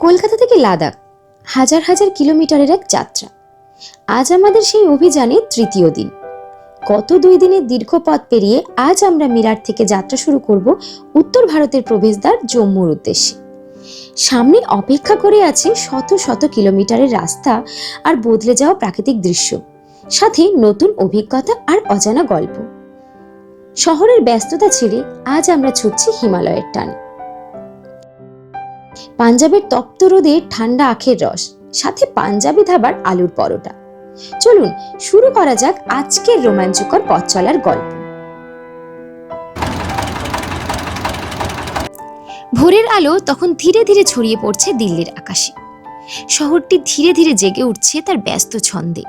কলকাতা থেকে লাদাখ হাজার হাজার কিলোমিটারের এক যাত্রা। আজ আমাদের সেই অভিযানে তৃতীয় দিন। গত 2 দিনের দীর্ঘ পথ পেরিয়ে আজ আমরা মিরাট থেকে যাত্রা শুরু করব উত্তর ভারতের প্রবেশদ্বার জম্মুর উদ্দেশ্যে। সামনে অপেক্ষা করে আছে শত শত কিলোমিটারের রাস্তা আর বদলে যাওয়া প্রাকৃতিক দৃশ্য, সাথে নতুন অভিজ্ঞতা আর অজানা গল্প। শহরের ব্যস্ততা ছেড়ে আজ আমরা ছুটছি হিমালয়ের টানে। পাঞ্জাবের তপ্ত রোদে ঠান্ডা আখের রস, সাথে পাঞ্জাবি ধাবার আলুর পরোটা। চলুন শুরু করা যাক আজকের রোমাঞ্চকর পথ চলার গল্প। ভোরের আলো তখন ধীরে ধীরে ছড়িয়ে পড়ছে দিল্লির আকাশে। শহরটি ধীরে ধীরে জেগে উঠছে তার ব্যস্ত ছন্দে।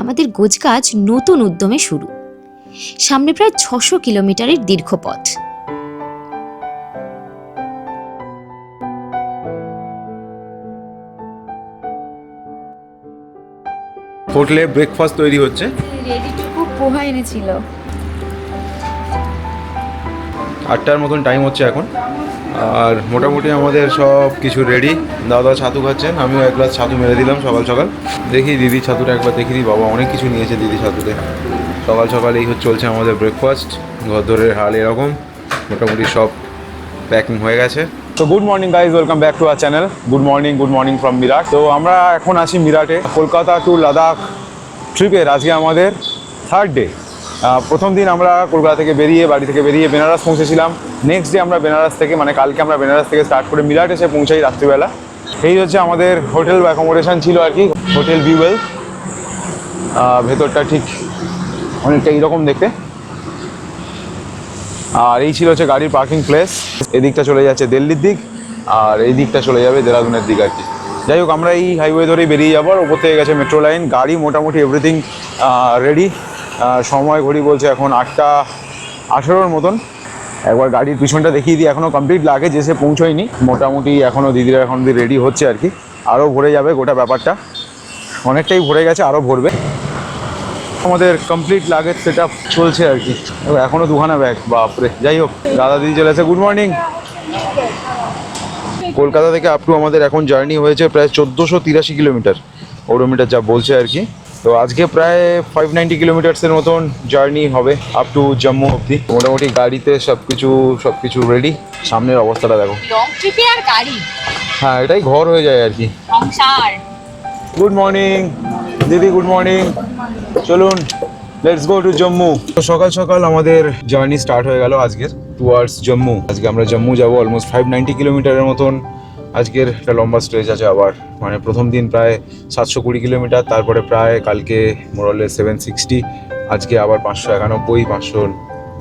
আমাদের গোছগাছ নতুন উদ্যমে শুরু। সামনে প্রায় 600 কিলোমিটারের দীর্ঘ পথ। হোটেলে ব্রেকফাস্ট তৈরি হচ্ছে। রেডি টু কুক পোহা এনেছিল। 8টার মতন টাইম হচ্ছে এখন, আর মোটামুটি আমাদের সব কিছু রেডি। দাদা ছাতু খাচ্ছেন, আমিও এক গ্লাস ছাতু মেরে দিলাম সকাল সকাল। দেখি দিদি ছাতুটা একবার দেখি দিই। বাবা অনেক কিছু নিয়েছে দিদি ছাতুতে। সকাল সকাল এই চলছে আমাদের ব্রেকফাস্ট। ঘরদোরের হাল এরকম, মোটামুটি সব প্যাকিং হয়ে গেছে। তো good morning guys, welcome back to our channel. Good morning from Meerut. তো আমরা এখন আছি মিরাটে। কলকাতা টু লাদাখ ট্রিপের আজকে আমাদের 3rd ডে। প্রথম দিন আমরা কলকাতা থেকে বাড়ি থেকে বেরিয়ে বেনারস পৌঁছেছিলাম। নেক্সট ডে আমরা বেনারস থেকে কালকে আমরা বেনারস থেকে স্টার্ট করে মিরাট এসে পৌঁছাই রাত্রিবেলা। এই হচ্ছে আমাদের হোটেল বা অ্যাকোমোডেশন ছিল আর কি, হোটেল ভিউয়েল। ভেতরটা ঠিক অনেকটা এইরকম দেখতে। আর এই ছিল হচ্ছে গাড়ির পার্কিং প্লেস। এদিকটা চলে যাচ্ছে দিল্লির দিক, আর এই দিকটা চলে যাবে দেরাদুনের দিক আর কি। যাই হোক, আমরা এই হাইওয়ে ধরেই বেরিয়ে যাবো। আর ওপর থেকে গেছে মেট্রো লাইন। গাড়ি মোটামুটি এভরিথিং রেডি। সময় ঘড়ি বলছে এখন 8টা 18-র মতন। একবার গাড়ির পিছনটা দেখিয়ে দিই। এখনও কমপ্লিট লাগেজ এসে পৌঁছয়নি। মোটামুটি এখনও দিদিরা এখন রেডি হচ্ছে আর কি। আরও ভরে যাবে গোটা ব্যাপারটা, অনেকটাই ভরে গেছে, আরও ভরবে। আমাদের কমপ্লিট লাগেজ সেট আপ চলছে আর কি। এখনও 2খানা ব্যাগ, বাপরে। যাই হোক, দাদা দিদি চলে এসে। Good morning. কলকাতা থেকে আপ টু আমাদের এখন জার্নি হয়েছে প্রায় 1483 কিলোমিটার, ওডোমিটার যা বলছে আর কি। তো আজকে প্রায় 590 কিলোমিটার্সের মতন জার্নি হবে আপ টু জম্মু অবধি। মোটামুটি গাড়িতে সব কিছু রেডি। সামনের অবস্থাটা দেখো। লং ট্রিপে আর গাড়ি, হ্যাঁ, এটাই ঘর হয়ে যায় আর কি। সংসার। গুড মর্নিং দিদি, গুড মর্নিং। চলুন, লেটস গো টু জম্মু। তো সকাল সকাল আমাদের জার্নি স্টার্ট হয়ে গেল আজকের টুয়ার্ডস জম্মু। আজকে আমরা জম্মু যাব অলমোস্ট 590 কিলোমিটারের মতন। আজকের একটা লম্বা স্ট্রেচ আছে আবার। প্রথম দিন প্রায় 720 কিলোমিটার, তারপরে প্রায় কালকে মোরালে 760, আজকে আবার 591,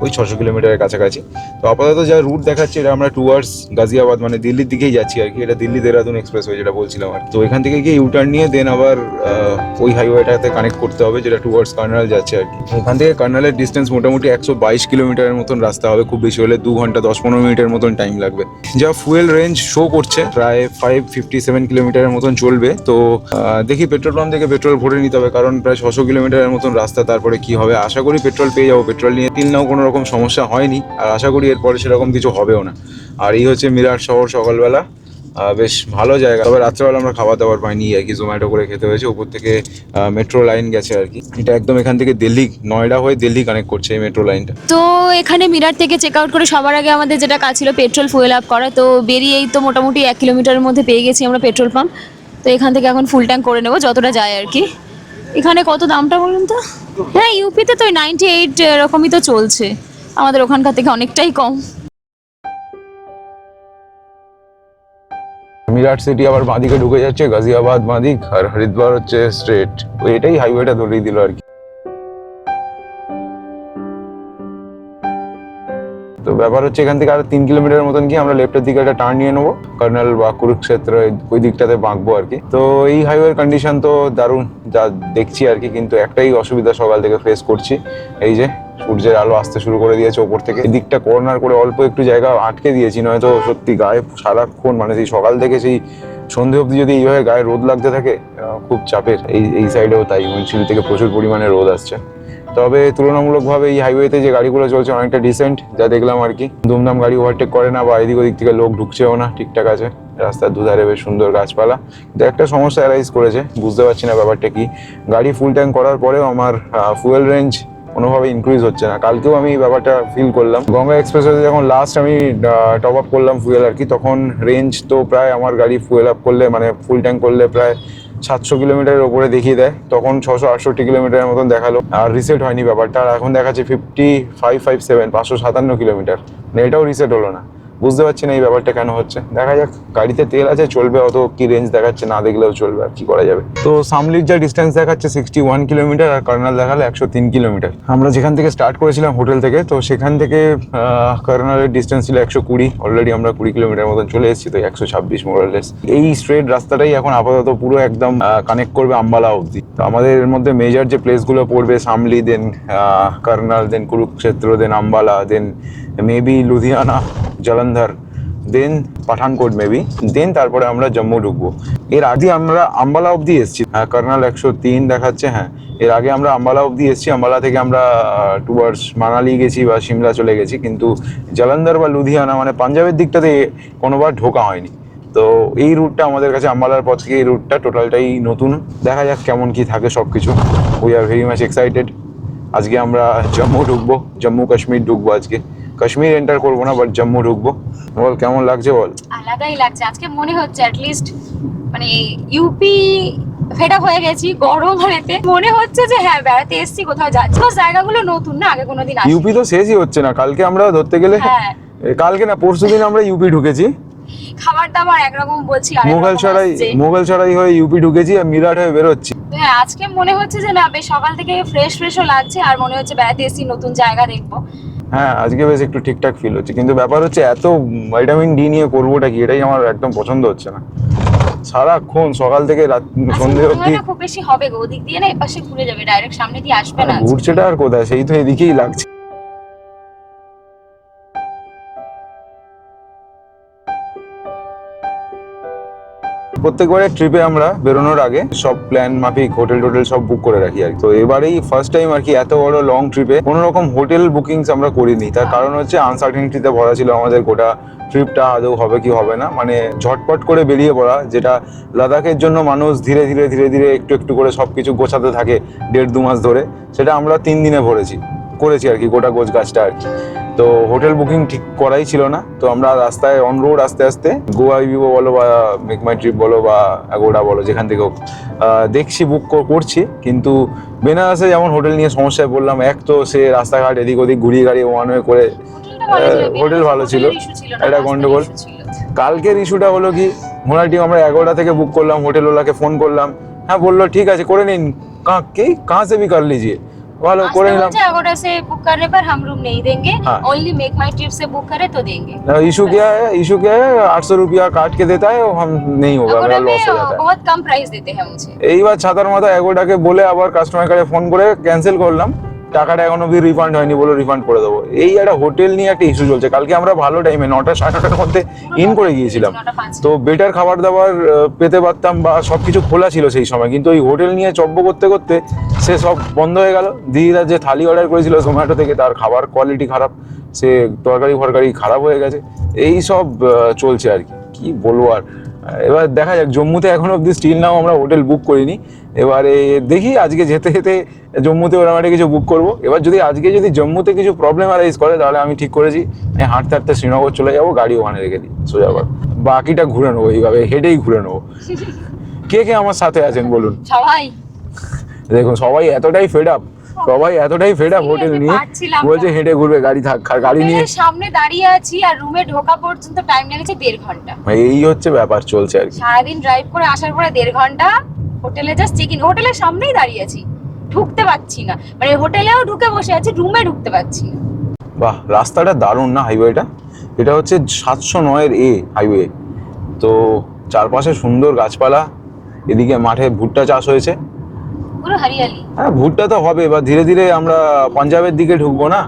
600 কিলোমিটারের কাছাকাছি। তো আপাতত যা রুট দেখাচ্ছে, এটা আমরা টুয়ার্ডস গাজিয়াবাদ দিল্লির দিকেই যাচ্ছি আর কি। এটা দিল্লি দেরাদুন এক্সপ্রেসওয়ে যেটা বলছিলাম আর। তো এখান থেকে গিয়ে ইউটার্ন নিয়ে দেন আবার ওই হাইওয়েটাতে কানেক্ট করতে হবে যেটা টুয়ার্ডস কার্নাল যাচ্ছে আর কি। এখান থেকে কার্নালের ডিস্টেন্স মোটামুটি 122 কিলোমিটারের মতন রাস্তা হবে। খুব বেশি হলে 2 ঘন্টা 10-15 মিনিটের মতন টাইম লাগবে। যা ফুয়েল রেঞ্জ শো করছে প্রায় 557 কিলোমিটারের মতন চলবে। তো দেখি পেট্রোল পাম্প থেকে পেট্রোল ভরে নিতে হবে, কারণ প্রায় 600 কিলোমিটারের মতন রাস্তা। তারপরে কি হবে, আশা করি পেট্রোল পেয়ে যাবো। পেট্রোল নিয়ে তিল নাও কোনো রকম সমস্যা হয়নি, আর আশা করি এরপরে সেরকম কিছু হবেও না। আর এই হচ্ছে মিরাট শহর সকালবেলা। বেশ ভালো জায়গা। তবে রাত্রেবেলা আমরা খাবার দাবার পাইনি আর কি, জোম্যাটো করে খেতে হয়েছে। উপর থেকে মেট্রো লাইন গেছে আর কি। এটা একদম এখান থেকে দিল্লি, নয়ডা হয়ে দিল্লি কানেক্ট করছে এই মেট্রো লাইনটা। তো এখানে মিরাট থেকে চেক আউট করে সবার আগে আমাদের যেটা কাজ ছিল পেট্রোল ফুয়েল আপ করা। তো বেরিয়েই তো মোটামুটি 1 কিলোমিটারের মধ্যে পেয়ে গেছি আমরা পেট্রোল পাম্প। তো এখান থেকে এখন ফুল ট্যাঙ্ক করে নেবো যতটা যায় আর কি। এখানে কত দামটা বলুন তো? হ্যাঁ, ইউপিতে তো 98 এরকমই তো চলছে। আমাদের ওখানকার থেকে অনেকটাই কম। মিরাট সিটি আবার বাঁদিকে ঢুকে যাচ্ছে, গাজিয়াবাদ বাঁদিক, আর হরিদ্বার হচ্ছে স্ট্রেট। এটাই হাইওয়েটা ধরিয়ে দিল আর কি। তো ব্যাপার হচ্ছে এখান থেকে আর 3 কিলোমিটার মতন গিয়ে আমরা লেফটের দিকে একটা টার্ন নিয়ে নেবো, কর্নাল বা কুরুক্ষেত্র ওই দিকটাতে বাঁকবো আর কি। তো এই হাইওয়ের কন্ডিশন তো দারুণ যা দেখছি আর কি, কিন্তু একটাই অসুবিধা সকাল থেকে ফেস করছি। এই যে সূর্যের আলো আসতে শুরু করে দিয়েছে ওপর থেকে। এই দিকটা কর্নার করে অল্প একটু জায়গা আটকে দিয়েছি, নয়তো সত্যি গায়ে সারাক্ষণ সেই সকাল থেকে সেই সন্ধে অবধি যদি এইভাবে গায়ে রোদ লাগতে থাকে, খুব চাপের। এই সাইডেও তাই, মনসিল থেকে প্রচুর পরিমাণে রোদ আসছে। তবে তুলনামূলকভাবে এই হাইওয়েতে যে গাড়িগুলো চলছে অনেকটা ডিসেন্ট, যা দেখলাম আর কি। দুমদাম গাড়ি ওভারটেক করে না, বা এদিক ওদিক থেকে লোক ঢুকছেও না, ঠিকঠাক আছে। রাস্তার দুধারে বেশ সুন্দর গাছপালা, কিন্তু একটা সমস্যা অ্যারাইজ করেছে, বুঝতে পারছি না ব্যাপারটা কি। গাড়ি ফুল ট্যাঙ্ক করার পরেও আমার ফুয়েল রেঞ্জ কোনোভাবে ইনক্রিজ হচ্ছে না। কালকেও আমি এই ব্যাপারটা ফিল করলাম। গঙ্গা এক্সপ্রেসওয়ে যখন লাস্ট আমি টপ আপ করলাম ফুয়েল আর কি, তখন রেঞ্জ তো প্রায় আমার গাড়ি ফুয়েল আপ করলে মানে ফুল ট্যাঙ্ক করলে প্রায় 700 কিলোমিটারের ওপরে দেখিয়ে দেয়, তখন 668 কিলোমিটারের মতন দেখালো, আর রিসেট হয়নি ব্যাপারটা। আর এখন দেখাচ্ছে 5557 557 কিলোমিটার, মানে এটাও রিসেট হলো না। বুঝতে পারছি না এই ব্যাপারটা কেন হচ্ছে। দেখা যাক, গাড়িতে তেল আছে, চলবে, অত কি রেঞ্জ দেখাচ্ছে না দেখলেও চলবে, আর কি করা যাবে। তো সামলির যা ডিস্টেন্স দেখাচ্ছে 61 কিলোমিটার, আর কার্নাল দেখালে 103 কিলোমিটার। আমরা যেখান থেকে স্টার্ট করেছিলাম হোটেল থেকে, তো সেখান থেকে কার্নালের ডিস্টেন্স ছিল 120, অলরেডি আমরা 20 কিলোমিটার মতন চলে এসেছি, তো 126 মোরালেস। এই স্ট্রেট রাস্তাটাই এখন আপাতত পুরো একদম কানেক্ট করবে আম্বালা অবধি। তো আমাদের এর মধ্যে মেজর যে প্লেসগুলো পড়বে সামলি, দেন কার্নাল, দেন কুরুক্ষেত্র, দেন আম্বালা, দেন মেবি লুধিয়ানা, জলন্ধর, দেন পাঠানকোট মেবি, দেন তারপরে আমরা জম্মু ঢুকবো। এর আগে আমরা আম্বালা অবধি এসেছি, কার্নাল 103 দেখাচ্ছে, হ্যাঁ। এর আগে আমরা আম্বালা অবধি এসেছি, আম্বালা থেকে আমরা টুয়ার্ডস মানালি গেছি বা সিমলা চলে গেছি, কিন্তু জলন্ধর বা লুধিয়ানা মানে পাঞ্জাবের দিকটাতে কোনোবার ঢোকা হয়নি। তো এই রুটটা আমাদের কাছে, আম্বালার পর থেকে এই রুটটা টোটালটাই নতুন। দেখা যাক কেমন কি থাকে সব কিছু। We are very much excited. আজকে আমরা জম্মু ঢুকবো, জম্মু কাশ্মীর ঢুকবো আজকে। কাশ্মীর এন্টার করবো না, বাট জম্মু ঢুকবো। বল কেমন লাগছে বল। আলাদাই লাগছে আজকে, মনে হচ্ছে অ্যাটলিস্ট মানে ইউপি ফেড আপ হয়ে গেছি গরমেতে। মনে হচ্ছে যে হ্যাঁ বেড়াতে এসেছি, কোথাও যাচ্ছি। জায়গাগুলো নতুন না, আগে কোনোদিন আসিনি। ইউপি তো শেষই হচ্ছে না। কালকে আমরা ধরতে গেলে, হ্যাঁ কালকে না পরশুদিন আমরা ইউপি ঢুকেছি। খাবার দাবার একরকম বলছি, মোগলসরাই হয়ে ইউপি ঢুকেছি, আর মিরাট হয়ে বেরোচ্ছি। হ্যাঁ আজকে মনে হচ্ছে যে না, বেশ সকাল থেকে ফ্রেশও লাগছে, আর মনে হচ্ছে বেড়াতে এসেছি, নতুন জায়গা দেখবো। হ্যাঁ আজকে বেশ একটু ঠিকঠাক ফিল হচ্ছে, কিন্তু ব্যাপার হচ্ছে এত ভিটামিন ডি নিয়ে করবোটা কি, এটাই আমার একদম পছন্দ হচ্ছে না। সারাক্ষণ সকাল থেকে রাত সন্ধ্যে অবধি। খুব বেশি হবে গো, ওদিক দিয়ে না এপাশে ঘুরে যাবে, ডাইরেক্ট সামনে দিয়ে আসবে না। ঘুরছেটা আর কোথায়, সেই তো এদিকেই লাগছে। প্রত্যেকবারের ট্রিপে আমরা বেরোনোর আগে সব প্ল্যান মাফিক হোটেল সব বুক করে রাখি আর কি। তো এবারেই ফার্স্ট টাইম আর কি এত বড় লং ট্রিপে কোনো রকম হোটেল বুকিংস আমরা করিনি। তার কারণ হচ্ছে আনসার্টেনিটিতে ভরা ছিল আমাদের গোটা ট্রিপটা, আদৌ হবে কি হবে না, মানে ঝটপট করে বেরিয়ে পড়া। যেটা লাদাখের জন্য মানুষ ধীরে ধীরে একটু করে সবকিছু গোছাতে থাকে 1.5-2 মাস ধরে, সেটা আমরা 3 দিনে করেছি আর কি, গোটা গোছ গাছটা আর কি। তো হোটেল বুকিং ঠিক করাই ছিল না। তো আমরা রাস্তায় অন রোড আস্তে আস্তে গোয়া ভিভো বলো বা মেক মাই ট্রিপ বলো বা অ্যাগোডা বলো, যেখান থেকে হোক দেখছি বুক করছি। কিন্তু বেনারসে যেমন হোটেল নিয়ে সমস্যায় পড়লাম। এক তো সে রাস্তাঘাট এদিক ওদিক ঘুরিয়ে গাড়ি ওয়ান ওয়ে করে, হোটেল ভালো ছিল, একটা গন্ডগোল। কালকের ইস্যুটা হলো কি, ঘোড়া টিম আমরা 11টা থেকে বুক করলাম, হোটেলওয়ালাকে ফোন করলাম, হ্যাঁ বললো ঠিক আছে করে নিন। কাহা সে ভি কর লিজিয়ে, ভালো করে নিলাম। अगोड़ा से बुक करने पर हम रूम नहीं देंगे, ओनली मेक माई ट्रिप से बुक करे तो देंगे। इशू क्या है 800 रुपया काट के देता है, हम नहीं होगा, मेरा लॉस हो जाता है। बहुत कम प्राइस देते हैं मुझे। এইবার ছাতার মাথা এগোটাকে বলে আবার কাস্টমার কেয়ারে ফোন করে ক্যান্সেল করলাম। টাকাটা এখনো অব্দি রিফান্ড হয়নি, বলো রিফান্ড করে দেবো। এই একটা হোটেল নিয়ে একটা ইস্যু চলছে। কালকে আমরা ভালো টাইমে 9টা 9:30টার মধ্যে ইন করে গিয়েছিলাম, তো বেটার খাবার দাবার পেতে পারতাম বা সবকিছু খোলা ছিল সেই সময়। কিন্তু ওই হোটেল নিয়ে চব্য করতে সে সব বন্ধ হয়ে গেল। দিদিরা যে থালি অর্ডার করেছিল জোম্যাটো থেকে, তার খাবার কোয়ালিটি খারাপ, সে তরকারি খারাপ হয়ে গেছে। এই সব চলছে আর কি বলবো আর। এবার দেখা যাক, জম্মুতে এখনো অব্দি স্টিল নাও আমরা হোটেল বুক করিনি। এবারে দেখি আজকে যেতে জম্মুতে ওরা একটা কিছু বুক করবো। এবার আজকে যদি জম্মুতে কিছু প্রবলেম অ্যারাইজ করে, তাহলে আমি ঠিক করেছি হাঁটতে শ্রীনগর চলে যাবো, গাড়ি ওখানে রেখে দিই সোজা, বাকিটা ঘুরে নেবো, এইভাবে হেঁটেই ঘুরে নেবো। কে আমার সাথে আছেন বলুন? সবাই দেখুন, সবাই এতটাই ফেড আপ হোটেল নিয়ে, বলছে হেঁটে ঘুরবে, গাড়ি থাক, গাড়ি নিয়ে সামনে দাঁড়িয়ে আছি, আর রুমে ঢোকা পর্যন্ত টাইম লেগেছে 1.5 ঘন্টা। এই হচ্ছে ব্যাপার চলছে আর কি। সারাদিন ড্রাইভ করে আসার পরে 1.5 ঘন্টা হোটেলে জাস্ট চেক ইন, হোটেলের সামনেই দাঁড়িয়ে আছি, ঢুকতে পারছি না। মানে হোটেলেও ঢুকে বসে আছি, রুমে ঢুকতে পারছি না। বাহ, রাস্তাটা দারুণ না হাইওয়েটা? এটা হচ্ছে 709-এর A হাইওয়ে। তো চারপাশে সুন্দর গাছপালা, এদিকে মাঠে ভুট্টা চাষ হয়েছে, পুরো হরিয়ালি। হ্যাঁ ভুট্টা তো হবে, এবার ধীরে আমরা পাঞ্জাবের দিকে ঢুকবো না,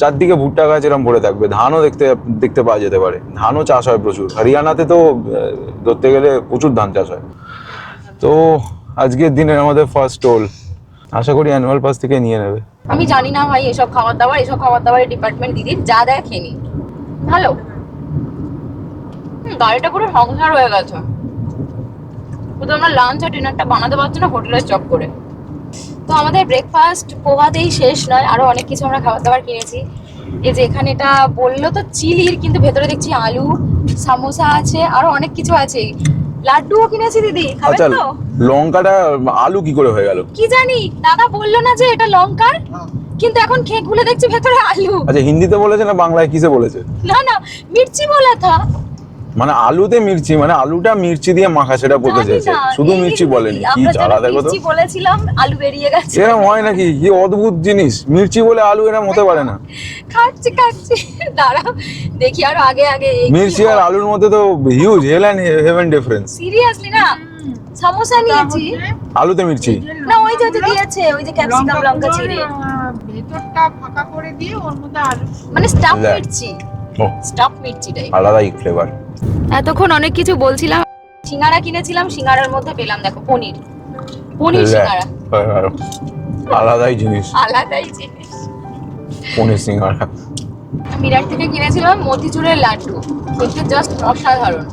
চারদিকে ভুট্টা গাছ এরকম ভরে থাকবে। ধানও দেখতে পাওয়া যেতে পারে, ধানও চাষ হয় প্রচুর। হরিয়ানাতে তো ধরতে গেলে প্রচুর ধান চাষ হয়। তো আজকের দিনের আমাদের ফার্স্ট টোল, আশা করি অ্যানুয়াল পাস থেকে নিয়ে নেবে। আমি জানি না ভাই, এসব খাবার দাবারের ডিপার্টমেন্ট দিদির যা দেয় খেয়ে নি। ভালো গাড়িটা পুরো সংসার হয়ে গেছে, শুধু আমরা লাঞ্চ আর ডিনারটা বানাতে পারছি না হোটেলের চক্করে। তো আমাদের ব্রেকফাস্ট পোহাতেই শেষ নয়, আরো অনেক কিছু আমরা খাবার দাবার কিনেছি। এই যে এখানে এটা বললো তো চিলির, কিন্তু ভেতরে দেখছি আলু, সামোসা আছে, আরো অনেক কিছু আছে। লাড্ডুও কিনেছি দিদি, খাবেন আচ্ছা, তো? লঙ্কাটা আলু কি করে হয়ে গেল? কি জানি, দাদা বললো না যে এটা লঙ্কার, কিন্তু এখন খেয়ে খুলে দেখছি ভেতরে আলু। আচ্ছা, হিন্দিতে বলেছে না বাংলায় কিসে বলেছে? না না, মির্চি বলা থা। মানে আলুতে মির্চি, মানে আলুটা মির্চি দিয়ে মাখা, সেটা বলতে জানি চাইছে, না, শুধু এই মির্চি দিদি, বলেনি। কি আমরা জ্বালা যেন দেখো তো, মির্চি বলেছিলাম, আলু বেরিয়ে গেছে। এরকম হয় নাকি? কি অদ্ভুত জিনিস, মির্চি বলে আলু এরকম হতে পারে না। খাচ্ছি দাঁড়াও দেখি আরো আগে আগে। মির্চি আর আলুর মধ্যে তো huge hell and heaven difference. Seriously না, সামোসা নিয়েছি, আলুতে মির্চি না ওই যে দিয়েছে, ওই যে ক্যাপসিকাম লঙ্কা চিড়ে, ভেতরটা ফাঁকা করে দিয়ে ওর মধ্যে আলু মানে স্টাফ লে। মির্চি, ও, স্টাফ মির্চি টাইপ। আলাদাই ফ্লেভার। এতক্ষণ অনেক কিছু বলছিলাম। সিঙ্গারা কিনেছিলাম, সিঙ্গারার মধ্যে পেলাম দেখো পনির, পনির সিঙ্গারা, আলাদাই জিনিস, আলাদাই জিনিস। পনির সিঙ্গারা। মিরাট থেকে কিনেছিলাম মতিচুরের লাড্ডু, দেখতে জাস্ট অসাধারণ।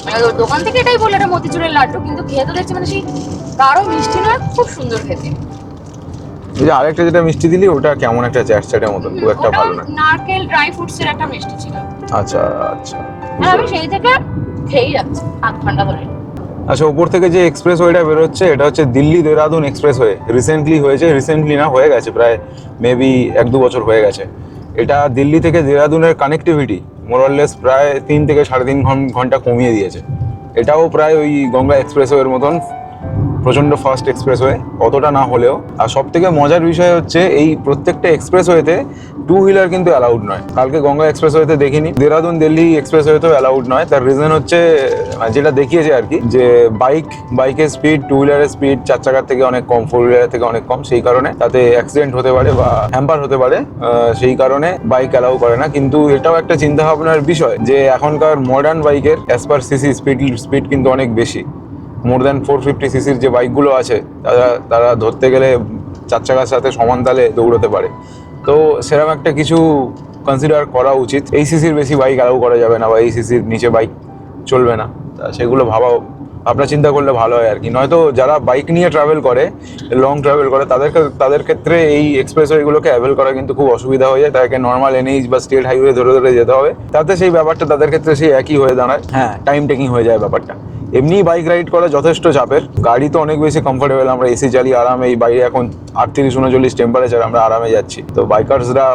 মানে ওর দোকান থেকে এটাই বলে এটা মতিচুরের লাড্ডু, কিন্তু খেয়ে তো দেখছি মানে সেই গাঢ় মিষ্টি নয়, খুব সুন্দর খেতে। এই যে আরেকটা যেটা মিষ্টি দিলি, ওটা কেমন একটা চ্যাটচ্যাটের মতন, খুব একটা ওটা ভালো না। নারকেল ড্রাই ফ্রুটস এর একটা মিষ্টি ছিল। আচ্ছা আচ্ছা, আর আমি সেই থেকে খেয়েই যাচ্ছি 8 ঘন্টা ধরে। আচ্ছা, উপর থেকে যে এক্সপ্রেস ওয়েটা বেরোচ্ছে, এটা হচ্ছে Delhi Dehradun express way. Recently হয়েছে, রিসেন্টলি না, হয়ে গেছে প্রায় মেবি 1-2 বছর হয়ে গেছে। এটা দিল্লি থেকে দেরাদুনের কানেক্টিভিটি মোরলেস প্রায় 3 থেকে 3.5 ঘন্টা কমিয়ে দিয়েছে। এটাও প্রায় ওই গঙ্গা এক্সপ্রেসওয়ের মতন প্রচণ্ড ফাস্ট এক্সপ্রেসওয়ে, অতটা না হলেও। আর সব থেকে মজার বিষয় হচ্ছে এই প্রত্যেকটা এক্সপ্রেসওয়েতে 2 হুইলার কিন্তু অ্যালাউড নয়। কালকে গঙ্গা এক্সপ্রেসওয়েতে দেখিনি, দেরাদুন দিল্লি এক্সপ্রেসওয়েতেও অ্যালাউড নয়। তার রিজন হচ্ছে যেটা দেখিয়েছে আর কি, যে বাইকের স্পিড 2 হুইলারের স্পিড 4 চাকার থেকে অনেক কম, 4 হুইলারের থেকে অনেক কম। সেই কারণে তাতে অ্যাক্সিডেন্ট হতে পারে বা হ্যাম্পার হতে পারে, সেই কারণে বাইক অ্যালাউ করে না। কিন্তু এটাও একটা চিন্তা ভাবনার বিষয় যে এখনকার মডার্ন বাইকের অ্যাজ পার সিসি স্পিড কিন্তু অনেক বেশি। মোর দ্যান 450 সিসির যে বাইকগুলো আছে, তারা ধরতে গেলে 4 চাকার সাথে সমান তালে দৌড়তে পারে। তো সেরকম একটা কিছু কনসিডার করা উচিত। এই সিসির বেশি বাইক অ্যালাউ করা যাবে না, বা এই সিসির নিচে বাইক চলবে না। তা সেগুলো আপনারা চিন্তা করলে ভালো হয় আর কি। নয়তো যারা বাইক নিয়ে ট্রাভেল করে, লং ট্রাভেল করে, তাদের ক্ষেত্রে এই এক্সপ্রেসওয়েগুলোকে অ্যাভেল করা কিন্তু খুব অসুবিধা হয়ে যায়। তাদেরকে নর্মাল এনএইচ বা স্টেট হাইওয়ে ধরে ধরে যেতে হবে। তাতে সেই ব্যাপারটা তাদের ক্ষেত্রে সেই একই হয়ে দাঁড়ায়। হ্যাঁ, টাইম টেকিং হয়ে যায় ব্যাপারটা। এমনি বাইক রাইড করা যথেষ্ট চাপের, গাড়ি তো অনেক বেশি কমফোর্টেবল। আমরা এসি চালিয়ে আরামে, এই বাইরে এখন 38-39 টেম্পারেচার, আমরা আরামে যাচ্ছি। তো বাইকার্সরা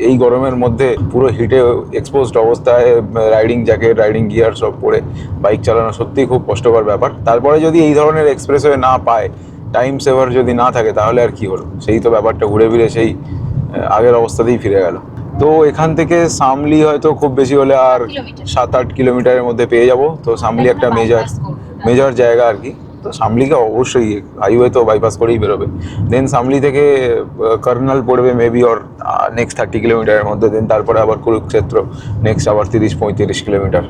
এই গরমের মধ্যে পুরো হিটে এক্সপোজড অবস্থায় রাইডিং জ্যাকেট, রাইডিং গিয়ার সব পরে বাইক চালানো সত্যিই খুব কষ্টকর ব্যাপার। তারপরে যদি এই ধরনের এক্সপ্রেসওয়ে না পায়, টাইম সেভার যদি না থাকে, তাহলে আর কি হলো? সেই তো ব্যাপারটা ঘুরে ফিরে সেই আগের অবস্থাতেই ফিরে গেল। তো এখান থেকে সামলি হয়তো খুব বেশি হলে আর 7-8 কিলোমিটারের মধ্যে পেয়ে যাব। তো সামলি একটা মেজর জায়গা আর কি। তো সামলিকে অবশ্যই হাইওয়ে তো বাইপাস করেই বেরোবে। দেন সামলি থেকে কর্নাল পড়বে মেবি, ওর নেক্সট 30 কিলোমিটারের মধ্যে। দেন তারপরে আবার কুরুক্ষেত্র, নেক্সট আবার 30-35 কিলোমিটার।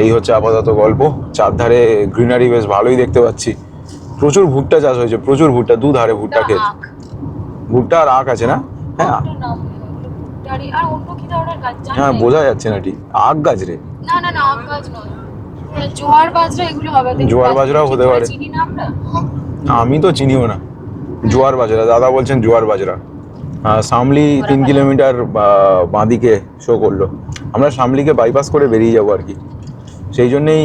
এই হচ্ছে আপাতত গল্প। চারধারে গ্রিনারি বেশ ভালোই দেখতে পাচ্ছি। প্রচুর ভুট্টা চাষ হয়েছে, প্রচুর ভুট্টা, দুধারে ভুট্টা ক্ষেত। ভুট্টা আর আখ আছে না? হ্যাঁ হ্যাঁ, বোঝা যাচ্ছে না ঠিক। আখ গাছ রে? না না না, আখ গাছ নয়, জোয়ার বাজরা এগুলো হবে। জোয়ার বাজরাও হতে পারে, চিনি না আমরা। আমি তো চিনিও না। জোয়ার বাজরা, দাদা বলছেন জোয়ার বাজরা। সামলি 3 কিলোমিটার বাঁদিকে শো করলো। আমরা সামলিকে বাইপাস করে বেরিয়ে যাবো আর কি, সেই জন্যেই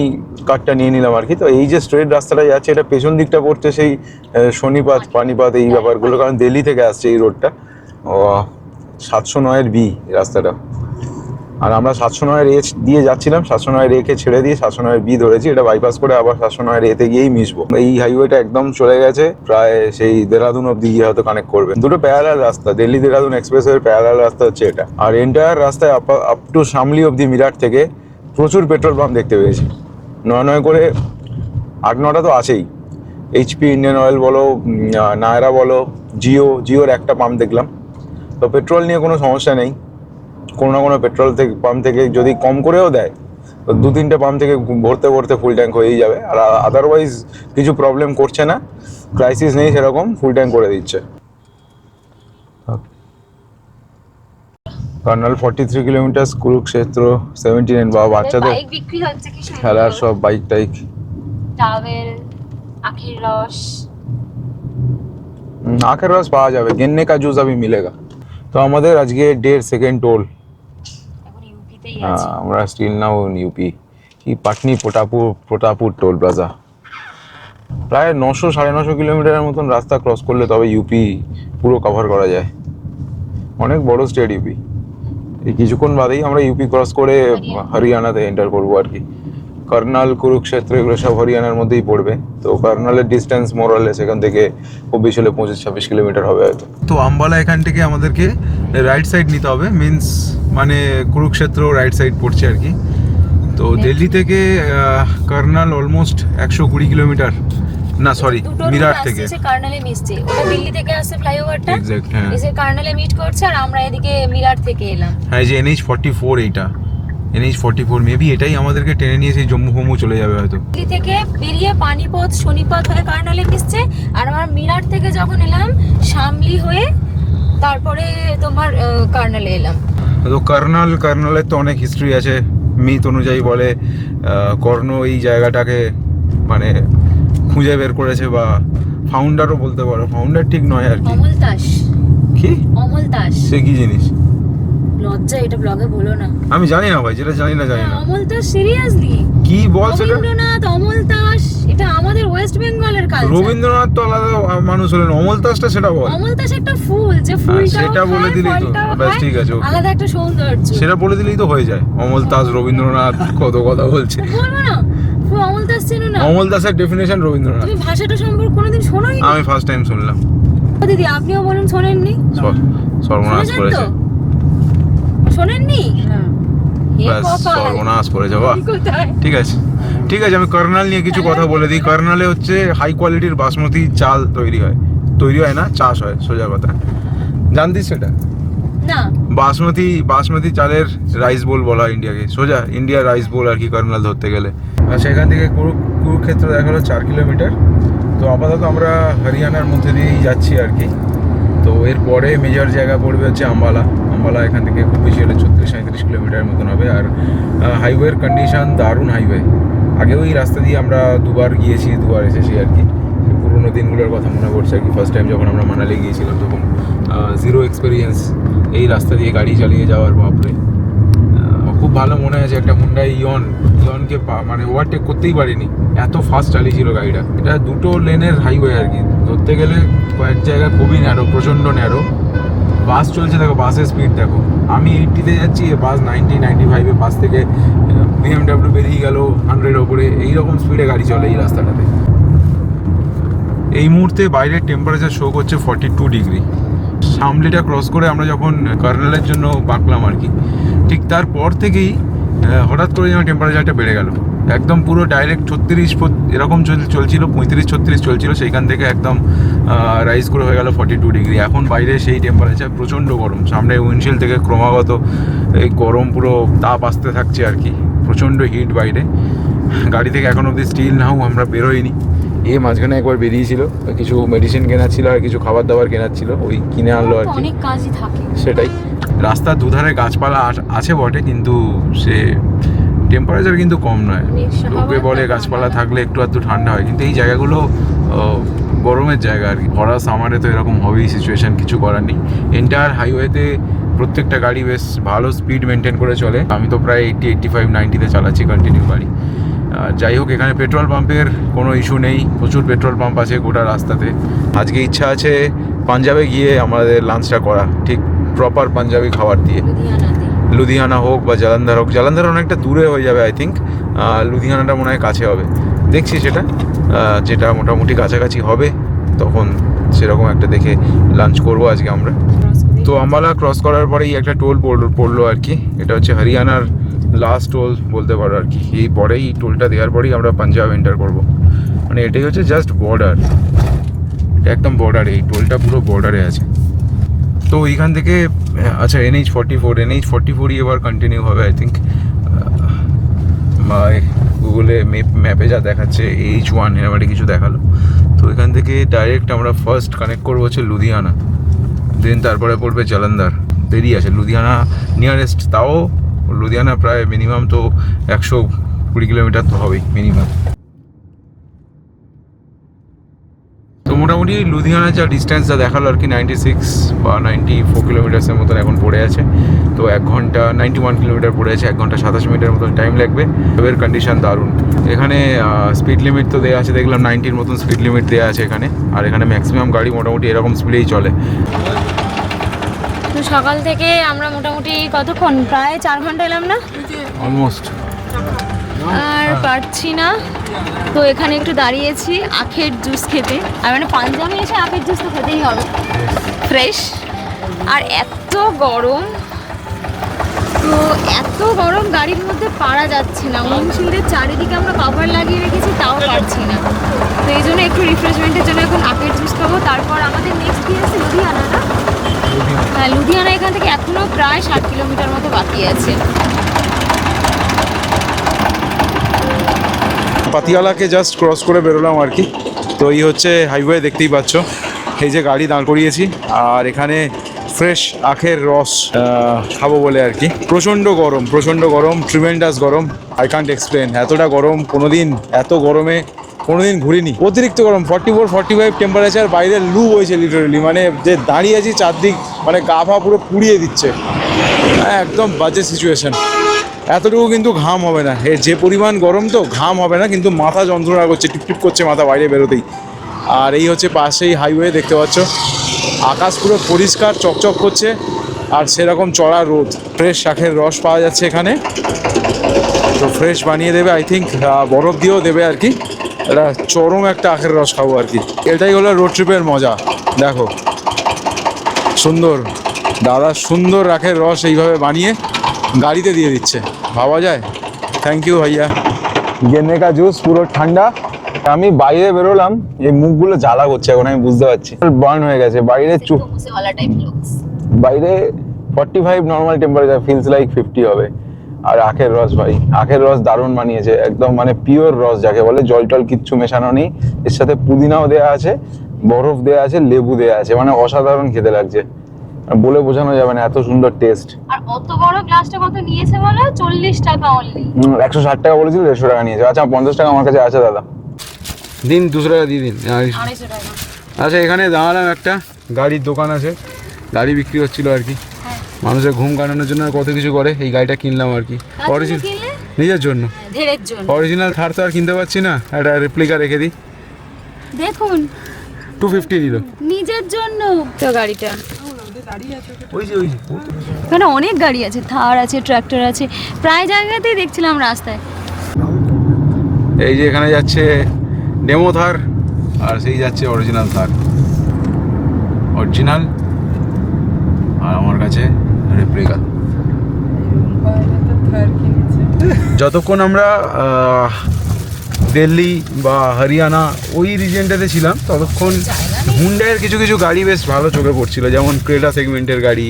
কার্ডটা নিয়ে নিলাম আর কি। তো এই যে স্ট্রেট রাস্তাটা যাচ্ছে, এটা পেছন দিকটা পড়ছে সেই শনিপাত, পানিপাত, এই ব্যাপারগুলো, কারণ দিল্লি থেকে আসছে এই রোডটা। 709 বি রাস্তাটা। আর আমরা 709 এ দিয়ে যাচ্ছিলাম, 709 এ কে ছেড়ে দিয়ে 709 বি ধরেছি। এটা বাইপাস করে আবার 709 এতে গিয়েই মিশবো। এই হাইওয়েটা একদম চলে গেছে প্রায় সেই দেরাদুন অব্দি গিয়ে হয়তো কানেক্ট করবে। দুটো প্যারালাল রাস্তা, দিল্লি দেরাদুন এক্সপ্রেসওয়ের প্যারালাল রাস্তা হচ্ছে এটা। আর এন্টায়ার রাস্তায় আপ টু সামলি অব্দি মিরাট থেকে প্রচুর পেট্রোল পাম্প দেখতে পেয়েছি। 9 করে 8-9টা তো আছেই। এইচপি, ইন্ডিয়ান অয়েল বলো, নায়রা বলো, জিওর একটা পাম্প দেখলাম। তো পেট্রোল নিয়ে কোনো সমস্যা নেই। কোনো না কোনো পেট্রোল থেকে পাম্প থেকে যদি কম করেও দেয়, তো 2-3টে পাম্প থেকে ভরতে ভরতে ফুল ট্যাঙ্ক হয়েই যাবে। আর আদারওয়াইজ কিছু প্রবলেম করছে না, ক্রাইসিস নেই সেরকম, ফুল ট্যাঙ্ক করে দিচ্ছে। कर्नल 43 किलोमीटर, कुरुक्षेत्र 79 বা বাচ্চাদের বাইক বিক্রি হচ্ছে কি সুন্দর। খেলার সব বাইক টাইক। টাওয়েল, আখের রস। আখের রস পাওয়া যাবে, গেন্নে কা জুস अभी मिलेगा। তো আমাদের আজকে 1.5 সেকেন্ড টোল। এখন ইউপিতেই আছে। আমরা স্টিল নাও ইউপি কি পাটনি প্রতাপুর টোল প্লাজা। প্রায় 900-950 কিলোমিটারের মতন রাস্তা ক্রস করলে তবে ইউপি পুরো কভার করা যায়। অনেক বড় স্টেট ইউপি। এই কিছুক্ষণ বাদেই আমরা ইউপি ক্রস করে হরিয়ানাতে এন্টার করবো আর কি। कर्नल, কুরুক্ষেত্র এগুলো সব হরিয়ানার মধ্যেই পড়বে। তো कर्नलेর ডিস্টেন্স মোরালে সেখান থেকে খুব বেশি হলে 25-26 কিলোমিটার হবে হয়তো। তো আম্বালা এখান থেকে আমাদেরকে রাইট সাইড নিতে হবে, মিন্স মানে কুরুক্ষেত্র রাইট সাইড পড়ছে আর কি। তো দিল্লি থেকে कर्नल অলমোস্ট 120 কিলোমিটার, না সরি মিরাট থেকে। কার্নালে মিশছে, ওটা দিল্লি থেকে আসছে ফ্লাইওভারটা, এক্স্যাক্ট হ্যাঁ। এসে কার্নালে মিট করছে আর আমরা এদিকে মিরাট থেকে এলাম। হ্যাঁ, যে NH44 এইটা NH44 মেবি এটাই আমাদেরকে টেনে নিয়ে সেই জম্মু ফম্মু চলে যাবে হয়তো। দিল্লি থেকে বেরিয়ে পানিপথ সোনিপত হয়ে কার্নালে মিশছে, আর আমরা মিরাট থেকে যখন এলাম শামলি হয়ে তারপরে তোমার কার্নালে এলাম। তো कर्नलेর তো অনেক হিস্ট্রি আছে। মিথ অনুযায়ী বলে কর্ণ এই জায়গাটাকে মানে খুঁজে বের করেছে, বা ফাউন্ডারও বলতে পারো। ফাউন্ডার ঠিক নয় আর কি। অমল দাস। কি অমল দাস? সে কি জিনিস? লজ্জা, এটা ব্লগে বলো না। আমি জানি না ভাই, যেটা জানি না। অমল দাস সিরিয়াসলি কি বল সেটা? রবীন্দ্রনাথ, অমল দাস, এটা আমাদের ওয়েস্ট বেঙ্গলের কালচার। রবীন্দ্রনাথ তো আলাদা মানুষ হলেন, অমল দাসটা সেটা বল। অমল দাস একটা ফুল, যে ফুলটা সেটা বলে দিলেই তো ব্যাস, ঠিক আছে ওকে। আলাদা একটা সৌন্দর্য, সেটা বলে দিলেই তো হয়ে যায়। অমল দাস, রবীন্দ্রনাথ, কত কথা বলছে। বলবো না? অমল দাস চেনো না? অমল দাসের ডেফিনেশন রবীন্দ্রনাথ। তুমি ভাষাটা সম্পর্কে কোনোদিন শোনোই? আমি ফার্স্ট টাইম শুনলাম। ও দিদি, আপনিও বলুন শোনেননি? সর্বনাশ শুনেছেন করেছে। তো? শোনেননি? হে ব্যাস কপাল। সর্বনাশ করেছে। বাহ, কোথায়? ঠিক আছে আমি कर्नल নিয়ে কিছু কথা বলে দিই। कर्नले হচ্ছে হাই কোয়ালিটির বাসমতি চাল তৈরি হয় না, চাষ হয়, সোজা কথা। জানতিস সেটা? না। বাসমতি চালের রাইস বোল বলা হয় ইন্ডিয়াকে, সোজা ইন্ডিয়া রাইস বোল আর কি कर्नल ধরতে গেলে। আচ্ছা, এখান থেকে কুরুক্ষেত্র দেখালো 4 কিলোমিটার। তো আপাতত আমরা হরিয়ানার মধ্যে দিয়েই যাচ্ছি আর কি। তো এরপরে মেজর জায়গা পড়বে হচ্ছে আম্বালা। এখান থেকে খুব বেশি হলে 34-37 কিলোমিটার মতন হবে। আর হাইওয়ের কন্ডিশন দারুণ হাইওয়ে। আগেও এই রাস্তা দিয়ে আমরা দুবার গিয়েছি, দুবার এসেছি আর কি। পুরোনো দিনগুলোর কথা মনে পড়ছে আর কি। ফার্স্ট টাইম যখন আমরা মানালি গিয়েছিলাম তখন জিরো এক্সপিরিয়েন্স এই রাস্তা দিয়ে গাড়ি চালিয়ে যাওয়ার। বাপরে, খুব ভালো মনে আছে। একটা হুন্ডাই ইয়নকে মানে ওভারটেক করতেই পারিনি, এত ফাস্ট চালিয়েছিল গাড়িটা। এটা 2 লেনের হাইওয়ে আর কি। ধরতে গেলে কয়েক জায়গায় খুবই ন্যারো, প্রচণ্ড ন্যারো। বাস চলছে, দেখো বাসের স্পিড দেখো। আমি 80-তে যাচ্ছি, বাস 90-95-এ। বাস থেকে BMW বেরিয়ে গেল 100 ওপরে। এইরকম স্পিডে গাড়ি চলে এই রাস্তাটাতে। এই মুহূর্তে বাইরের টেম্পারেচার শো করছে 42 ডিগ্রি। শামলিটা ক্রস করে আমরা যখন कर्नलेর জন্য বাঁকলাম আর কি, ঠিক তারপর থেকেই হঠাৎ করে যেন টেম্পারেচারটা বেড়ে গেল। একদম পুরো ডাইরেক্ট 36 এরকম চলছিল, 35-36 চলছিল। সেইখান থেকে একদম রাইজ করে হয়ে গেল 42 ডিগ্রি। এখন বাইরে সেই টেম্পারেচার, প্রচণ্ড গরম। সামনে উইন্ডশিল্ড থেকে ক্রমাগত এই গরম পুরো তাপ আসতে থাকছে আর কি। প্রচণ্ড হিট বাইরে। গাড়ি থেকে এখন অবধি স্টিল নাও আমরা বেরোইনি। মাঝখানে একবার বেরিয়েছিল, কিছু মেডিসিন কেনার ছিল আর কিছু খাবার দাবার কেনার ছিল, ওই কিনে আনলো আর কি। অনেক কাজই থাকে সেটাই। রাস্তার দুধারে গাছপালা আছে বটে, কিন্তু সে টেম্পারেচার কিন্তু কম নয়। লোকে বলে গাছপালা থাকলে একটু আধটু ঠান্ডা হয়, কিন্তু এই জায়গাগুলো গরমের জায়গা আর কি। ভরা সামারে তো এরকম হবেই সিচুয়েশন, কিছু করার নেই। এন্টায়ার হাইওয়েতে প্রত্যেকটা গাড়ি বেশ ভালো স্পিড মেনটেন করে চলে। আমি তো প্রায় 80-85-90-তে চালাচ্ছি কন্টিনিউ গাড়ি। যাই হোক, এখানে পেট্রোল পাম্পের কোনো ইস্যু নেই, প্রচুর পেট্রোল পাম্প আছে গোটা রাস্তাতে। আজকে ইচ্ছা আছে পাঞ্জাবে গিয়ে আমাদের লাঞ্চটা করা, ঠিক প্রপার পাঞ্জাবি খাবার দিয়ে। লুধিয়ানা হোক বা জালন্ধর হোক। জালন্ধর অনেকটা দূরে হয়ে যাবে আই থিঙ্ক। লুধিয়ানাটা মনে হয় কাছে হবে, দেখছি সেটা। যেটা মোটামুটি কাছাকাছি হবে তখন সেরকম একটা দেখে লাঞ্চ করবো আজকে আমরা। তো আম্বালা ক্রস করার পরেই একটা টোল পড়লো আর কি। এটা হচ্ছে হরিয়ানার লাস্ট টোল বলতে পারো আর কি। এই পরেই টোলটা দেওয়ার পরেই আমরা পাঞ্জাব এন্টার করবো। মানে এটাই হচ্ছে জাস্ট বর্ডার, এটা একদম বর্ডারে। এই টোলটা পুরো বর্ডারে আছে। তো এইখান থেকে আচ্ছা NH44 এবার কন্টিনিউ হবে আই থিঙ্ক। গুগলে ম্যাপে যা দেখাচ্ছে H1 এবারে কিছু দেখালো। তো এখান থেকে ডাইরেক্ট আমরা ফার্স্ট কানেক্ট করবো হচ্ছে লুধিয়ানা, দেন তারপরে পড়বে জালন্ধর। দেরি আছে। লুধিয়ানা নিয়ারেস্ট, তাও লুধিয়ানা প্রায় মিনিমাম তো 120 কিলোমিটার তো হবেই মিনিমাম। তো মোটামুটি লুধিয়ানা যা ডিস্টেন্স যা দেখালো আর কি 96 বা 94 কিলোমিটার্সের মতন এখন পড়ে আছে। তো 1 ঘন্টা 91 কিলোমিটার পড়ে আছে, 1 ঘন্টা 27 মিনিটের মতন টাইম লাগবে। রোডের কন্ডিশন দারুণ। এখানে স্পিড লিমিট তো দেওয়া আছে, দেখলাম 90-র মতন স্পিড লিমিট দেওয়া আছে এখানে। আর এখানে ম্যাক্সিমাম গাড়ি মোটামুটি এরকম স্পিডেই চলে। তো সকাল থেকে আমরা মোটামুটি কতক্ষণ, প্রায় 4 ঘন্টা এলাম না অলমোস্ট। আর পারছি না। তো এখানে একটু দাঁড়িয়েছি আখের জুস খেতে। আর মানে পাঞ্জাবে এসে আখের জুস তো খেতেই হবে, ফ্রেশ। আর এত গরম, তো এত গরম গাড়ির মধ্যে পারা যাচ্ছে না। উইন্ডশিল্ডের চারিদিকে আমরা কভার লাগিয়ে রেখেছি, তাও পারছি না। তো এই জন্য একটু রিফ্রেশমেন্টের জন্য এখন আখের জুস খাবো। তারপর আমাদের নেক্সট কি আছে, লুধিয়ানা না? হ্যাঁ, লুধিয়ানা এখান থেকে এখনো প্রায় 60 কিলোমিটার মতো বাকি আছে। পাতিয়ালাকে জাস্ট ক্রস করে বেরোলাম আর কি। তো এই হচ্ছে হাইওয়ে, দেখতেই পাচ্ছ। এই যে গাড়ি দাঁড় করিয়েছি, আর এখানে ফ্রেশ আখের রস খাবো বলে আর কি। প্রচণ্ড গরম, ট্রিমেন্ডাস গরম। I can't explain. এতটা গরম কোনোদিন, এত গরমে কোনোদিন ঘুরিনি। অতিরিক্ত গরম, 44-45 টেম্পারেচার। বাইরে লু বইছে লিটারেলি, মানে যে দাঁড়িয়ে আছি চারদিক মানে গা ফা পুরো পুড়িয়ে দিচ্ছে। একদম বাজে সিচুয়েশন। এতটুকু কিন্তু ঘাম হবে না, যে পরিমাণ গরম তো ঘাম হবে না, কিন্তু মাথা যন্ত্রণা করছে, টিপটিপ করছে মাথা বাইরে বেরোতেই। আর এই হচ্ছে পাশেই হাইওয়ে, দেখতে পাচ্ছ। আকাশ পুরো পরিষ্কার চকচক করছে, আর সেরকম চড়া রোদ। ফ্রেশ আখের রস পাওয়া যাচ্ছে এখানে, তো ফ্রেশ বানিয়ে দেবে আই থিঙ্ক, বরফ দিয়েও দেবে আর কি। এটা চরম একটা আখের রস খাবো আর কি। এটাই হলো রোড ট্রিপের মজা। দেখো সুন্দর দাদা, সুন্দর আখের রস এইভাবে বানিয়ে গাড়িতে দিয়ে দিচ্ছে, ভাবা যায়। থ্যাংক ইউ ভাইয়া। গেন্নে কা জুস পুরো ঠান্ডা। আমি বাইরে বেরোলাম, এই মুখগুলো জ্বালা করছে এখন, আমি বুঝতে পারছি বার্ন হয়ে গেছে। বাইরে 45 নর্মাল টেম্পারেচার, ফিলস লাইক 50 হবে। আর আখের রস, ভাই আখের রস দারুণ বানিয়েছে, একদম মানে পিওর রস যাকে বলে। জল টল কিচ্ছু মেশানো নেই, এর সাথে পুদিনাও দেওয়া আছে, বরফ দেওয়া আছে, লেবু দেওয়া আছে, মানে অসাধারণ খেতে লাগছে। বলে বোঝানো যাবে না, এত সুন্দর টেস্ট। আর অত বড় গ্লাসটা কত নিয়েছে বলো? 40 টাকা অনলি। 160 টাকা বলেছিল, 150 টাকা নিয়েছে। আচ্ছা 50 টাকা আমার কাছে আছে দাদা, দিন 200 টাকা দিয়ে দিন। 250 টাকা। আচ্ছা এখানে দাঁড়ালাম, একটা গাড়ির দোকান আছে, গাড়ি বিক্রি হচ্ছিল আর কি। মানুষের ঘুম কাটানোর জন্য কত কিছু করে, এই গাড়িটা কিনলাম আর কি। অরিজিনাল নিজের জন্য, ধেরের জন্য। অরিজিনাল থার তো আর কিনতে পারছি না, একটা রেপ্লিকা রেখে দিই। দেখুন 250 দিল নিজের জন্য তো গাড়িটা। ওই যে এখানে অনেক গাড়ি আছে, থার আছে, ট্রাক্টর আছে, প্রায় জায়গাতেই দেখছিলাম রাস্তায়। এই যে এখানে যাচ্ছে ডেমো থার, আর সেই যাচ্ছে অরিজিনাল থার। অরিজিনাল আর আমার কাছে রেপ্লিকা। যতক্ষণ আমরা দিল্লি বা হরিয়ানা ওই রিজনটাতে ছিলাম, ততক্ষণ হুন্ডাইয়ের কিছু কিছু গাড়ি বেশ ভালো চোখে পড়ছিল, যেমন ক্রেটা সেগমেন্টের গাড়ি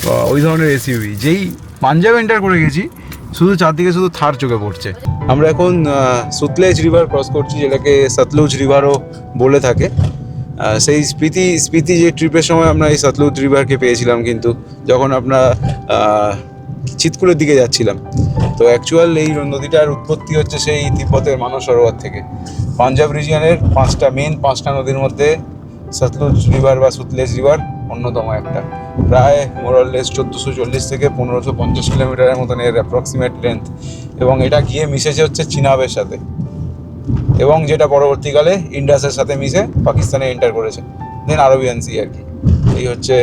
বা ওই ধরনের এসইউভি। যেই পাঞ্জাব এন্টার করে গেছি, শুধু চারদিকে শুধু থার চোখে পড়ছে। আমরা এখন সুতলেজ রিভার ক্রস করছি, যেটাকে সতলুজ রিভারও বলে থাকে। সেই স্পিতি যে ট্রিপের সময় আমরা এই সতলুজ রিভারকে পেয়েছিলাম, কিন্তু যখন আমরা চিতকুলের দিকে যাচ্ছিলাম। তো অ্যাকচুয়াল এই নদীটার উৎপত্তি হচ্ছে সেই তিব্বতের মানস সরোবর থেকে। পাঞ্জাব রিজিয়নের 5টা নদীর মধ্যে সতলুজ রিভার বা সুতলেজ রিভার অন্যতম একটা। প্রায় মোরাললেস 1440 থেকে 1550 কিলোমিটারের মতন এর অ্যাপ্রক্সিমেট লেন্থ, এবং এটা গিয়ে মিশেছে হচ্ছে চিনাবের সাথে, এবং যেটা পরবর্তীকালে ইন্ডাসের সাথে মিশে পাকিস্তানে এন্টার করেছে, দেন আরবিয়ান সি আর কি। এই হচ্ছে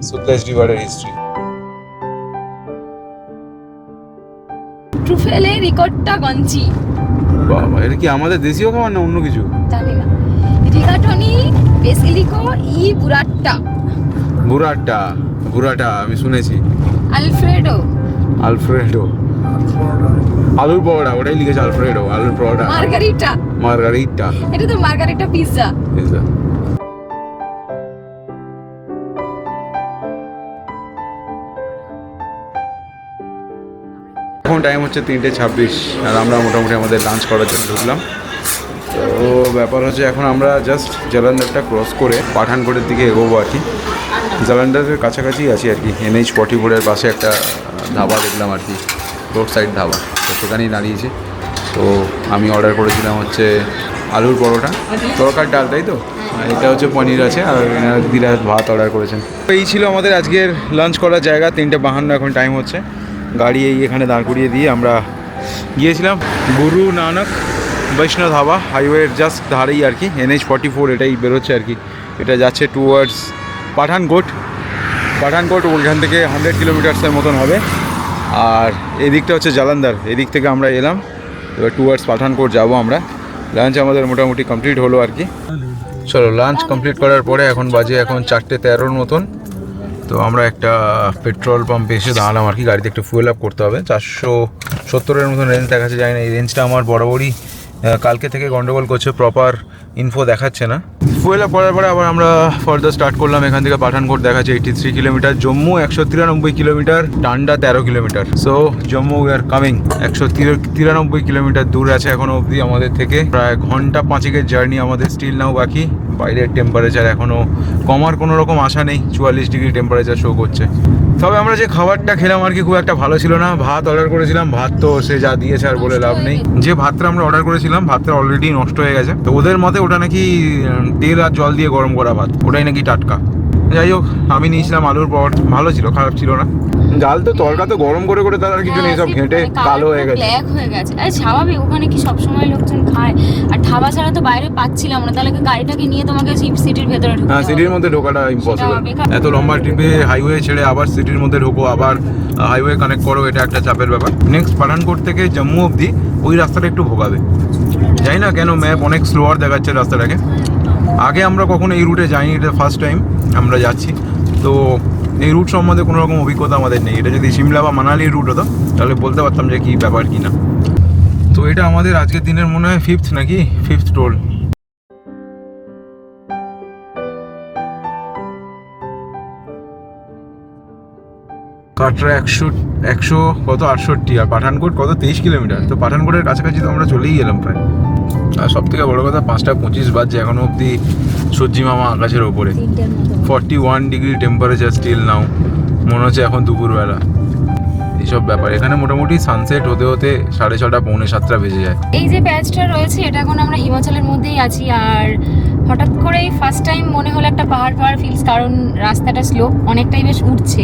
সুতলেজ রিভারের হিস্ট্রি। ট্রুফেলে রিকট্টা গঞ্জি, বাবা, এটা কি আমাদের দেশীয় খাবার না অন্য কিছু? জানি না। রিগাটনি বেসিলিকো ই বুরাট্টা। বুরাটা আমি শুনেছি। আলফ্রেডো আলুর পরোটা, ওটাই লিখেছে আলফ্রেডো, আলুর পরোটা। মার্গারিটা, এটা তো মার্গারিটা পিৎজা। এখন টাইম হচ্ছে 3:26, আর আমরা মোটামুটি আমাদের লাঞ্চ করার জন্য ঢুকলাম। তো ব্যাপার হচ্ছে এখন আমরা জাস্ট জলন্ধরটা ক্রস করে পাঠানকোটের দিকে এগোবো আর কি। জালান্ডারের কাছাকাছি আছি আর কি। NH44-এর পাশে একটা ধাবা দেখলাম আর কি, রোড সাইড ধাবা, তো সেখানেই দাঁড়িয়েছি। তো আমি অর্ডার করেছিলাম হচ্ছে আলুর পরোটা, তরকার ডাল, তাই তো? এটা হচ্ছে পনির আছে, আর দিদা ভাত অর্ডার করেছেন। তো এই ছিল আমাদের আজকের লাঞ্চ করার জায়গা। 3:52 এখন টাইম হচ্ছে। গাড়ি এখানে দাঁড় করিয়ে দিয়ে আমরা গিয়েছিলাম গুরু নানক বৈষ্ণব ধাবা, হাইওয়ের জাস্ট ধারেই আর কি। NH44 এটাই বেরোচ্ছে আর কি। এটা যাচ্ছে টুয়ার্ডস পাঠানকোট। ওইখান থেকে 100 কিলোমিটার্সের মতন হবে। আর এদিকটা হচ্ছে জালান্ধার, এদিক থেকে আমরা এলাম, এবার টুয়ার্ডস পাঠানকোট যাবো আমরা। লাঞ্চ আমাদের মোটামুটি কমপ্লিট হলো আর কি। চলো, লাঞ্চ কমপ্লিট করার পরে এখন বাজে 4:13 মতন। তো আমরা একটা পেট্রোল পাম্পে এসে দাঁড়ালাম আর কি। গাড়িতে একটু ফুয়েল আপ করতে হবে। 470-এর মতন রেঞ্জ দেখাচ্ছে, যায় না। এই রেঞ্জটা আমার বরাবরই কালকে থেকে গন্ডগোল করছে, প্রপার ইনফো দেখাচ্ছে না। ফুয়েল আপ করার পরে আবার আমরা ফার্দার স্টার্ট করলাম। এখান থেকে পাঠানকোট দেখাচ্ছে 83 kilometre, Jammu 193 kilometre, Tanda 13 kilometre. So Jammu we are coming. 193 kilometre দূর আছে এখনও অবধি আমাদের থেকে। প্রায় ঘন্টা 5-এর জার্নি আমাদের স্টিল নাও বাকি। বাইরের টেম্পারেচার এখনও কমার কোনো রকম আশা নেই, 44 ডিগ্রি টেম্পারেচার শো করছে। তবে আমরা যে খাবারটা খেলাম আর কি খুব একটা ভালো ছিল না। ভাত অর্ডার করেছিলাম, ভাত তো সে যা দিয়েছে আর বলে লাভ নেই। যে ভাতটা আমরা অর্ডার করেছিলাম, ভাতটা অলরেডি নষ্ট হয়ে গেছে। তো ওদের মতে ওটা নাকি তেল আর জল দিয়ে গরম করা ভাত, ওটাই নাকি টাটকা। যাই হোক, আমি নিয়েছিলাম আলুর পরোটা, ভালো ছিল, খারাপ ছিল না। জাল তো তরকা তো গরম করে তার আর কিছু নেই, সব ঘেঁটে কালো হয়ে গেছে, ব্ল্যাক হয়ে গেছে। আরে স্বাভাবিক, ওখানে কি সবসময় লোকজন খায়? আর ধাবা ছাড়া তো বাইরে পাচ্ছিলাম না, তাহলে গাড়িটাকে নিয়ে তোমাকে সিটির ভেতরে ঢুকতে হবে। হ্যাঁ, সিটির মধ্যে ঢোকাটা ইম্পসিবল। এত লম্বা ট্রিপে হাইওয়ে ছেড়ে আবার সিটির মধ্যে ঢোকো, আবার হাইওয়ে কানেক্ট করো, এটা একটা চাপের ব্যাপার। নেক্সট পাঠানকোট থেকে জম্মু অবধি ওই রাস্তাটা একটু ভোগাবে, জানি না কেন ম্যাপ অনেক স্লোয়ার দেখাচ্ছে রাস্তাটাকে। আগে আমরা কখনো এই রুটে যাইনি, এটা ফার্স্ট টাইম আমরা যাচ্ছি। তো এই রুট সম্বন্ধে কোনো রকম অভিজ্ঞতা আমাদের নেই। এটা যদি সিমলা বা মানালির রুট হতো তাহলে বলতে পারতাম যে কী ব্যাপার কি না। তো এটা আমাদের আজকের দিনের মনে হয় 5th নাকি 5th টোল। কাটরা 100 কত 68, আর পাঠানকোট কত 23 কিলোমিটার। তো পাঠানকোটের কাছাকাছি তো আমরা চলেই গেলাম প্রায়। আর সব থেকে বড়ো কথা 5:25 বাজছে, এখনও অবধি সূর্যি মামা আকাশের ওপরে। 41 ডিগ্রি টেম্পারেচার স্টিল নাও, মনে হচ্ছে এখন দুপুরবেলা। এইসব ব্যাপার এখানে মোটামুটি সানসেট হতে হতে 6:30 পৌনে 7টা বেজে যায়। এই যে প্যাচটা রয়েছে, এটা এখন আমরা হিমাচলের মধ্যেই আছি। আর হঠাৎ করেই ফার্স্ট টাইম মনে হলো একটা পাহাড় ফিলস, কারণ রাস্তাটা স্লোপ অনেকটাই বেশ উঠছে।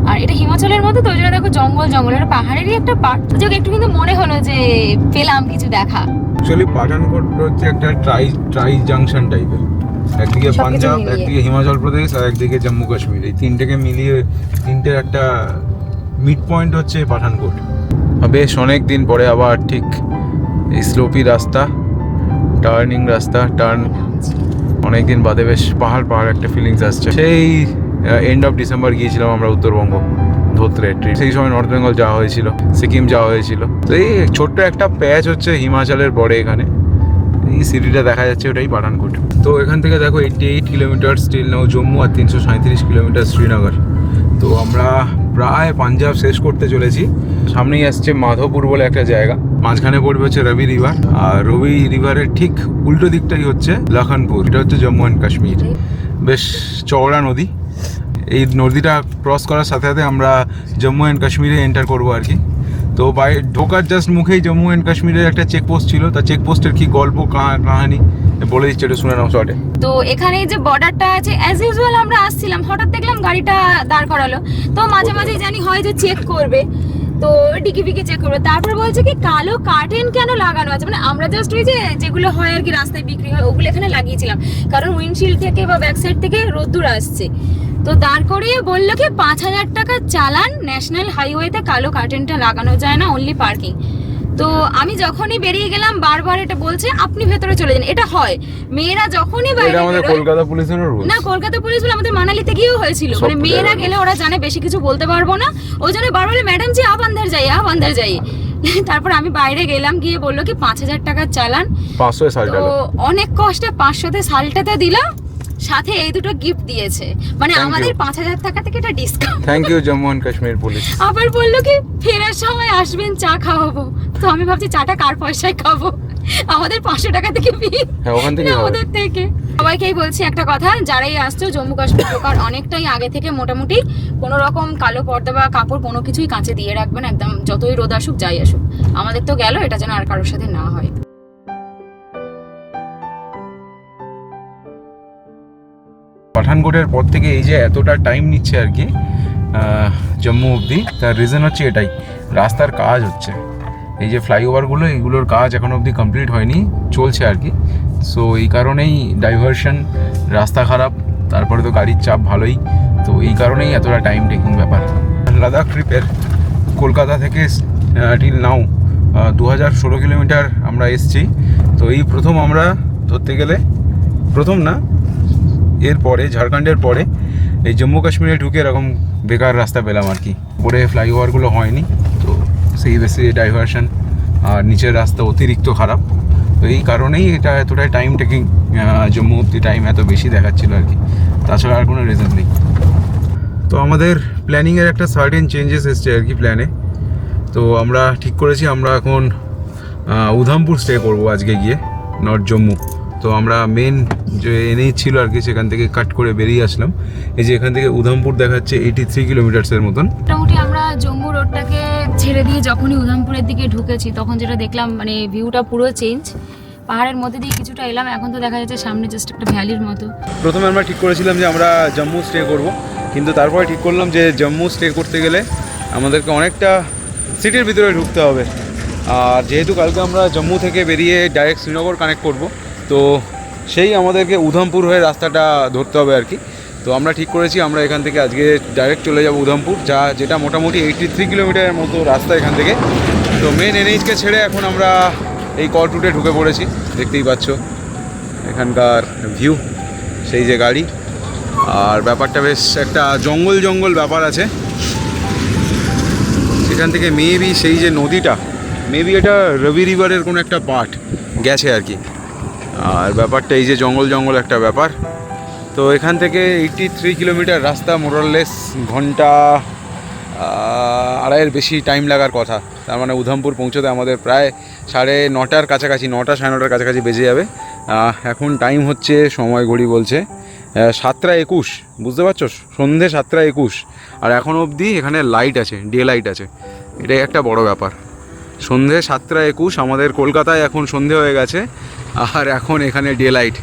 আর এটা হিমাচলের মধ্যে, তো ওই জন্য দেখো জঙ্গল, এটা পাহাড়েরই একটা পার্ট। তো একটু কিন্তু মনে হলো যে পেলাম কিছু দেখা। অ্যাকচুয়ালি পাঠানকোট হচ্ছে একটা ট্রাই জাংশন টাইপের। একদিকে পাঞ্জাব, একদিকে হিমাচল প্রদেশ, আর একদিকে জম্মু কাশ্মীর। এই তিনটেকে মিলিয়ে তিনটের একটা মিড পয়েন্ট হচ্ছে পাঠানকোট। বেশ অনেক দিন পরে আবার ঠিক এই স্লোপি রাস্তা, টার্নিং রাস্তা, অনেক দিন বাদে বেশ পাহাড় একটা ফিলিংস আসছে। সেই এন্ড অফ ডিসেম্বর গিয়েছিলাম আমরা উত্তরবঙ্গ ধোত্রে ট্রিপ। সেই সময় নর্থ বেঙ্গল যাওয়া হয়েছিল, সিকিম যাওয়া হয়েছিল। তো এই ছোট্ট একটা প্যাচ হচ্ছে হিমাচলের পরে এখানে এই সিটিটা দেখা যাচ্ছে, ওটাই পাঠানকোট। তো এখান থেকে দেখো 88 কিলোমিটার স্টিল নাও জম্মু, আর 337 কিলোমিটার শ্রীনগর। তো আমরা প্রায় পাঞ্জাব শেষ করতে চলেছি। সামনেই আসছে মাধোপুর বলে একটা জায়গা, মাঝখানে পড়বে হচ্ছে রবি রিভার, আর রবি রিভারের ঠিক উল্টো দিকটাই হচ্ছে লখনপুর। এটা হচ্ছে জম্মু অ্যান্ড কাশ্মীর। বেশ চওড়া নদী। এই নদীটা ক্রস করার সাথে সাথে আমরা জম্মু অ্যান্ড কাশ্মীরে এন্টার করবো আর কি। তো ঢোকার জাস্ট মুখেই জম্মু অ্যান্ড কাশ্মীরের একটা চেকপোস্ট ছিল। তা চেকপোস্টের কি গল্প কাহানি বলে দিচ্ছে, এটা শুনে নাও শর্টে। তো এখানে যে বর্ডারটা আছে, অ্যাজ ইউজুয়াল আমরা আসছিলাম, হঠাৎ দেখলাম গাড়িটা দাঁড় করালো। তো মাঝে মাঝে জানি হয় যে চেক করবে, তো ডিকি চেক করবে। তারপর বলছে কি কালো কার্টেন কেন লাগানো আছে, মানে আমরা জাস্ট ওই যে যেগুলো হয় আর কি রাস্তায় বিক্রি হয় ওগুলো এখানে লাগিয়েছিলাম, কারণ উইন্ডশিল্ড থেকে বা ব্যাক সাইড থেকে রোদ্দুর আসছে। তো দাঁড় করিয়ে বললো কি 5,000 টাকা চালান, ন্যাশনাল হাইওয়েতে কালো কার্টেনটা লাগানো যায় না, অনলি পার্কিং। তো আমি যখনই বেরিয়ে গেলাম বারবার এটা বলছে আপনি ভেতরে চলে যান। এটা হয় মেয়েরা যখনই বাইরে আমাদের কলকাতা পুলিশের রুল না, কলকাতা পুলিশ বলে আমাদের মানালিতে গিয়েও হয়েছিল। মানে মেয়েরা গেলে ওরা জানে বেশি কিছু বলতে পারবো না, ওই জন্য বারবার ম্যাডাম জি আপ আন্দার যাই। তারপর আমি বাইরে গেলাম, গিয়ে বললো কি 5,000 টাকা চালান। 500 সাল টাকা। তো অনেক কষ্টে 500তে সালটাতে দিলাম। সাথে এই দুটো গিফট দিয়েছে, মানে Thank you. আমাদের 5,000 টাকা থেকে এটা discount. Thank you Jammu and Kashmir police. আবার বললো কি ফেরার সময় আসবেন, চা খাওয়াবো। তো আমি ভাবছি চাটা কার পয়সায় খাবো, আমাদের 500 টাকা থেকে বিল, হ্যাঁ, ওখান থেকে না হবে। ওদের থেকে। সবাইকেই বলছি একটা কথা, যারাই আসছো জম্মু কাশ্মীর ঢোকার অনেকটাই আগে থেকে মোটামুটি কোনো রকম কালো পর্দা বা কাপড় কোনো কিছুই কাঁচে দিয়ে রাখবেন, একদম যতই রোদ আসুক যাই আসুক। আমাদের তো গেল, এটা যেন আর কারোর সাথে না হয়। পাঠানকোটের পর থেকে এই যে এতটা টাইম নিচ্ছে আর কি জম্মু অবধি, তার রিজন হচ্ছে এটাই, রাস্তার কাজ হচ্ছে। এই যে ফ্লাইওভারগুলো, এইগুলোর কাজ এখনো অবধি কমপ্লিট হয়নি, চলছে আর কি। সো এই কারণেই ডাইভারশন, রাস্তা খারাপ, তারপরে তো গাড়ির চাপ ভালোই, তো এই কারণেই এতটা টাইম টেকিং ব্যাপার। লাদাখ ট্রিপের কলকাতা থেকে টিল নাও 2016 কিলোমিটার আমরা এসছি। তো এই প্রথম আমরা ধরতে গেলে, প্রথম না এরপরে ঝাড়খণ্ডের পরে এই জম্মু কাশ্মীরে ঢুকে এরকম বেকার রাস্তা পেলাম আর কি। পরে ফ্লাইওভারগুলো হয়নি, তো সেই বেশি ডাইভারশন, আর নিচের রাস্তা অতিরিক্ত খারাপ। তো এই কারণেই এটা এতটাই টাইম টেকিং, জম্মু অব্দি টাইম এত বেশি দেখাচ্ছিল আর কি, তাছাড়া আর কোনো রিজন নেই। তো আমাদের প্ল্যানিংয়ের একটা সার্টেন চেঞ্জেস এসছে আর কি প্ল্যানে। তো আমরা ঠিক করেছি আমরা এখন উধামপুর স্টে করব আজকে গিয়ে, নর্থ জম্মু। তো আমরা মেন যে এনেই ছিল আর কি, সেখান থেকে কাট করে বেরিয়ে আসলাম। এই যে এখান থেকে উধামপুর দেখাচ্ছে 83 কিলোমিটার্সের মতন। মোটামুটি আমরা জম্মু রোডটাকে ছেড়ে দিয়ে যখনই উধামপুরের দিকে ঢুকেছি, তখন যেটা দেখলাম মানে ভিউটা পুরো চেঞ্জ। পাহাড়ের মধ্যে দিয়ে কিছুটা এলাম, এখন তো দেখা যাচ্ছে সামনে জাস্ট একটা ভ্যালির মতো। প্রথমে আমরা ঠিক করেছিলাম যে আমরা জম্মু স্টে করব, কিন্তু তারপরে ঠিক করলাম যে জম্মু স্টে করতে গেলে আমাদেরকে অনেকটা সিটির ভিতরে ঢুকতে হবে। আর যেহেতু কালকে আমরা জম্মু থেকে বেরিয়ে ডাইরেক্ট শ্রীনগর কানেক্ট করব, তো সেই আমাদেরকে উধামপুর হয়ে রাস্তাটা ধরতে হবে আর কি। তো আমরা ঠিক করেছি আমরা এখান থেকে আজকে ডাইরেক্ট চলে যাব উধামপুর, যেটা মোটামুটি 83 কিলোমিটারের মতো রাস্তা এখান থেকে। তো মেন এনএইচকে ছেড়ে এখন আমরা এই কট রুটে ঢুকে পড়েছি, দেখতেই পাচ্ছ এখানকার ভিউ, সেই যে গাড়ি। আর ব্যাপারটা বেশ একটা জঙ্গল জঙ্গল ব্যাপার আছে সেখান থেকে। মেবি সেই যে নদীটা, মেবি এটা রবি রিভারের কোনো একটা পার্ট গেছে আর কি। আর ব্যাপারটা এই যে জঙ্গল জঙ্গল একটা ব্যাপার। তো এখান থেকে 83 কিলোমিটার রাস্তা, মোরাললেস ঘন্টা আড়াইয়ের বেশি টাইম লাগার কথা। তার মানে উধামপুর পৌঁছতে আমাদের প্রায় 9:30 কাছাকাছি, 9টা 9:30 কাছাকাছি বেজে যাবে। এখন টাইম হচ্ছে, সময় ঘড়ি বলছে 7:21, বুঝতে পারছো, সন্ধে 7:21। আর এখন অবধি এখানে লাইট আছে, ডে লাইট আছে, এটাই একটা বড় ব্যাপার। সন্ধে 7:21, আমাদের কলকাতায় এখন সন্ধে হয়ে গেছে, আর এখন এখানে ডে লাইট।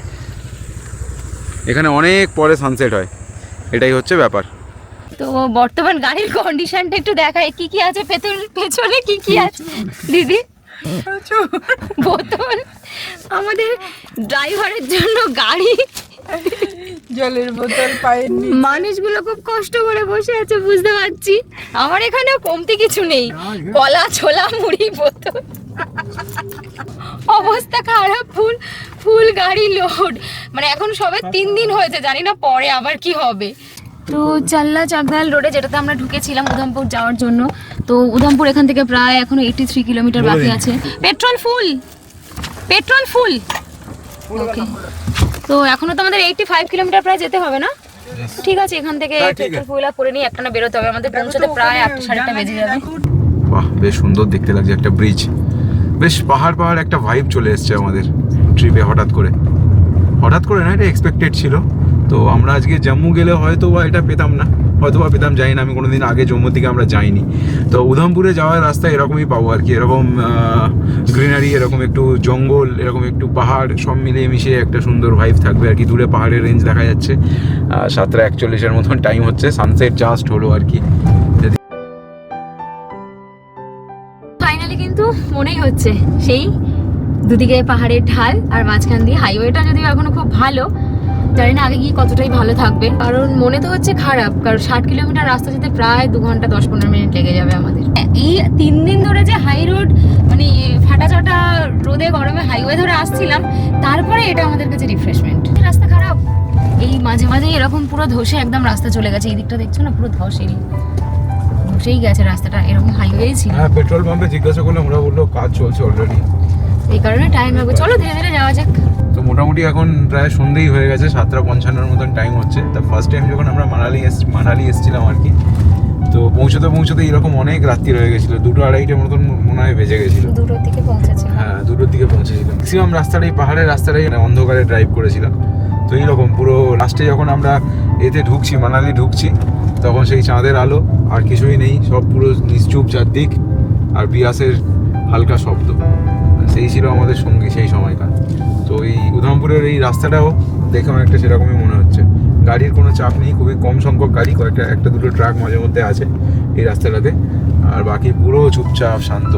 এখানে অনেক পরে সানসেট হয়, এটাই হচ্ছে ব্যাপার। তো বর্তমান গাড়ির কন্ডিশনটা একটু দেখায়, কি কি আছে পেছনে, কি কি আছে দিদি? বোতল, আমাদের ড্রাইভারের জন্য গাড়ি, জলের বোতল পাইনি, মানুষগুলো খুব কষ্ট করে বসে আছে বুঝতে পারছি। আমার এখানেও কমতি কিছু নেই, কলা ছোলা মুড়ি বোতল, অবস্থা খারাপ, ফুল ফুল গাড়ি লোড। মানে এখন সবে 3 দিন হয়েছে, জানি না পরে আবার কি হবে। তো চাল্লা চাকদাল রোডে, যেটাতে আমরা ঢুকেছিলাম উধামপুর যাওয়ার জন্য, তো উধামপুর এখান থেকে প্রায় এখনো 83 কিলোমিটার বাকি আছে। পেট্রোল ফুল, পেট্রোল ফুল, ওকে। তো এখনো তো আমাদের 85 কিলোমিটার প্রায় যেতে হবে না? ঠিক আছে, এখান থেকে পেট্রোল ফুল আপ করে নিয়ে একটানা বেরোতে হবে, আমাদের পৌঁছতে প্রায় 8টা 8:30 বেজে যাবে। বাহ, বেশ সুন্দর দেখতে লাগছে একটা ব্রিজ, বেশ পাহাড় পাহাড় একটা ভাইব চলে এসছে আমাদের ট্রিপে হঠাৎ করে না, এটা এক্সপেক্টেড ছিল। তো আমরা আজকে জম্মু গেলে হয়তো বা এটা পেতাম না, হয়তো বা পেতাম, জানি না, আমি কোনোদিন আগে জম্মু থেকে আমরা যাইনি। তো উধামপুরে যাওয়ার রাস্তা এরকমই পাবো আর কি, এরকম গ্রিনারি, এরকম একটু জঙ্গল, এরকম একটু পাহাড়, সব মিলিয়ে মিশিয়ে একটা সুন্দর ভাইব থাকবে আর কি। দূরে পাহাড়ের রেঞ্জ দেখা যাচ্ছে। 7:41 মতন টাইম হচ্ছে, সানসেট জাস্ট হলো আর কি। ফাইনালি কিন্তু মনেই হচ্ছে সেই দুদিকে পাহাড়ের ঢাল, আর মাঝখান দিয়ে হাইওয়েটা যদিও এখনো খুব ভালো, জানি না আগে গিয়ে কতটাই ভালো থাকবে। কারণ মনে তো হচ্ছে খারাপ, কারণ 60 কিলোমিটার রাস্তা যেতে প্রায় 2 ঘন্টা 10-15 মিনিট লেগে যাবে আমাদের। এই 3 দিন ধরে যে হাই রোড, মানে ফাটাচাটা রোদে গরমে হাইওয়ে ধরে আসছিলাম, তারপরে এটা আমাদের কাছে রিফ্রেশমেন্ট। রাস্তা খারাপ, এই মাঝে মাঝে এরকম পুরো ধসে একদম রাস্তা চলে গেছে। এই দিকটা দেখছো না, পুরো ধসেই গেছে রাস্তাটা, এরকম হাইওয়েই ছিল। হ্যাঁ, পেট্রোল পাম্পে জিজ্ঞাসা করলাম, ওরা বললো কাজ চলছে অলরেডি, এই কারণে টাইম লাগবে। চলো ধীরে ধীরে যাওয়া যাক। তো মোটামুটি এখন প্রায় সন্ধ্যেই হয়ে গেছে, 7:55 মতন টাইম হচ্ছে। তা ফার্স্ট টাইম যখন আমরা মানালি এসেছিলাম আর কি, তো পৌঁছতে পৌঁছতে এরকম অনেক রাত্রি হয়ে গেছিলো, 2-2:30 মতন মনে হয় বেজে গেছিলো। 2টোর দিকে পৌঁছেছে। হ্যাঁ 2টোর দিকে পৌঁছেছিলাম। ম্যাক্সিমাম রাস্তাটাই পাহাড়ের রাস্তাটাই অন্ধকারে ড্রাইভ করেছিলাম। তো এইরকম পুরো লাস্টে যখন আমরা এতে ঢুকছি, মানালি ঢুকছি, তখন সেই চাঁদের আলো আর কিছুই নেই, সব পুরো নিশ্চুপ চারদিক, আর বিয়াসের হালকা শব্দ, সেই ছিল আমাদের সঙ্গী সেই সময়কার। তো এই উধামপুরের এই রাস্তাটাও দেখে অনেকটা সেরকমই মনে হচ্ছে। গাড়ির কোনো চাপ নেই, খুবই কম সংখ্যক গাড়ি, একটা দুটো ট্রাক মাঝে মধ্যে আছে এই রাস্তাটাতে, আর বাকি পুরো চুপচাপ শান্ত।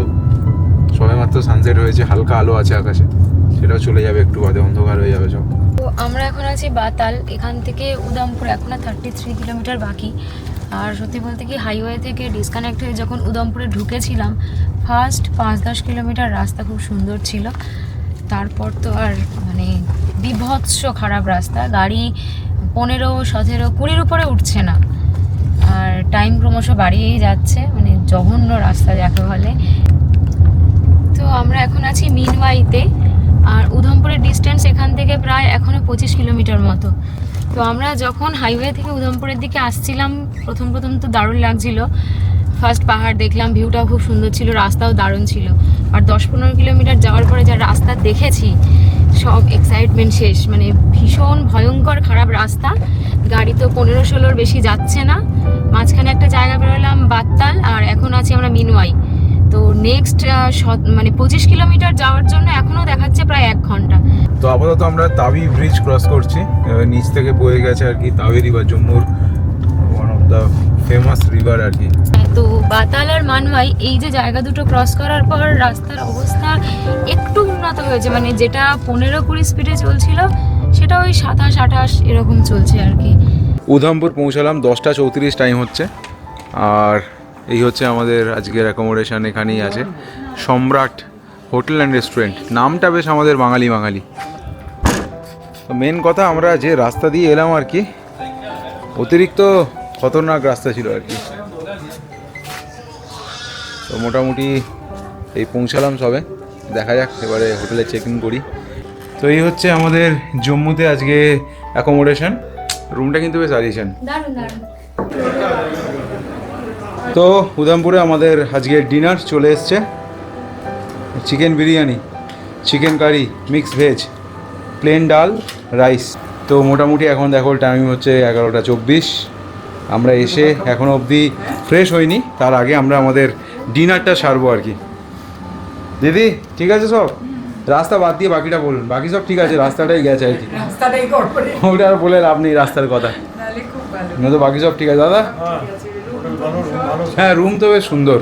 সবেমাত্র সানসেট হয়েছে, হালকা আলো আছে আকাশে, সেটাও চলে যাবে একটু বাদে, অন্ধকার হয়ে যাবে সব। তো আমরা এখন আছি বাতাল, এখান থেকে উধামপুর এখনো 33 কিলোমিটার বাকি। আর সত্যি বলতে কি, হাইওয়ে থেকে ডিসকানেক্ট হয়ে যখন উধামপুরে ঢুকেছিলাম, ফার্স্ট 5-10 কিলোমিটার রাস্তা খুব সুন্দর ছিল, তারপর তো আর মানে বিভৎস খারাপ রাস্তা, গাড়ি 15-17-20 উপরে উঠছে না, আর টাইম ক্রমশ বাড়িয়েই যাচ্ছে, মানে জঘন্য রাস্তা যাকে বলে। তো আমরা এখন আছি মিনওয়াইতে, আর উধামপুরের ডিস্টেন্স এখান থেকে প্রায় এখনও 25 কিলোমিটার মতো। তো আমরা যখন হাইওয়ে থেকে উধামপুরের দিকে আসছিলাম, প্রথম তো দারুণ লাগছিল। ফার্স্ট পাহাড় দেখলাম, ভিউটাও খুব সুন্দর ছিল, রাস্তাও দারুণ ছিল। আর 10-15 কিলোমিটার যাওয়ার পরে যা রাস্তা দেখেছি, সব এক্সাইটমেন্ট শেষ। মানে ভীষণ ভয়ঙ্কর খারাপ রাস্তা, গাড়ি তো 15-16 বেশি যাচ্ছে না। মাঝখানে একটা জায়গা বেরোলাম বাত্তাল, আর এখন আছি আমরা মিনওয়াই। তো নেক্সট মানে 25 কিলোমিটার যাওয়ার জন্য এখনও দেখাচ্ছে প্রায় 1 ঘন্টা। তো আপাতত আমরা তাবি ব্রিজ ক্রস করছি, নিচ থেকে বয়ে গেছে আর কি তাবি রিভার, জম্মুর one of the famous river আর কি। তো বাতাল আর মানওয়াই এই যে জায়গা দুটো ক্রস করার পর রাস্তার অবস্থা একটু উন্নত হয়েছে, মানে যেটা 15-20 স্পিডে চলছিল সেটা ওই 27-28 এরকম চলছে আর কি। উধামপুর পৌঁছালাম 10:34 টাইম হচ্ছে, আর এই হচ্ছে আমাদের আজকের অ্যাকোমোডেশন। এখানেই আছে সম্রাট হোটেল অ্যান্ড রেস্টুরেন্ট, নামটা বেশ আমাদের বাঙালি। তো মেন কথা, আমরা যে রাস্তা দিয়ে এলাম আর কি, অতিরিক্ত খতরনাক রাস্তা ছিল আর কি। তো মোটামুটি এই পৌঁছালাম সবে, দেখা যাক এবারে হোটেলে চেক ইন করি। তো এই হচ্ছে আমাদের জম্মুতে আজকে অ্যাকোমোডেশন, রুমটা কিন্তু বেশ আলিশান। তো উধামপুরে আমাদের আজকে ডিনার চলে এসছে, chicken biryani, chicken curry, mix veg, plain dal, rice. তো মোটামুটি এখন দেখো টাইম হচ্ছে 11:24। আমরা এসে এখনও অবধি ফ্রেশ হইনি, তার আগে আমরা আমাদের ডিনারটা সারবো আর কি। দিদি ঠিক আছে সব? রাস্তা বাদ দিয়ে বাকিটা বলুন। বাকি সব ঠিক আছে, রাস্তাটাই গেছে আর কি, ওটা আর বলে লাভ নেই রাস্তার কথা, না তো বাকি সব ঠিক আছে। দাদা হ্যাঁ, রুম তো বেশ সুন্দর।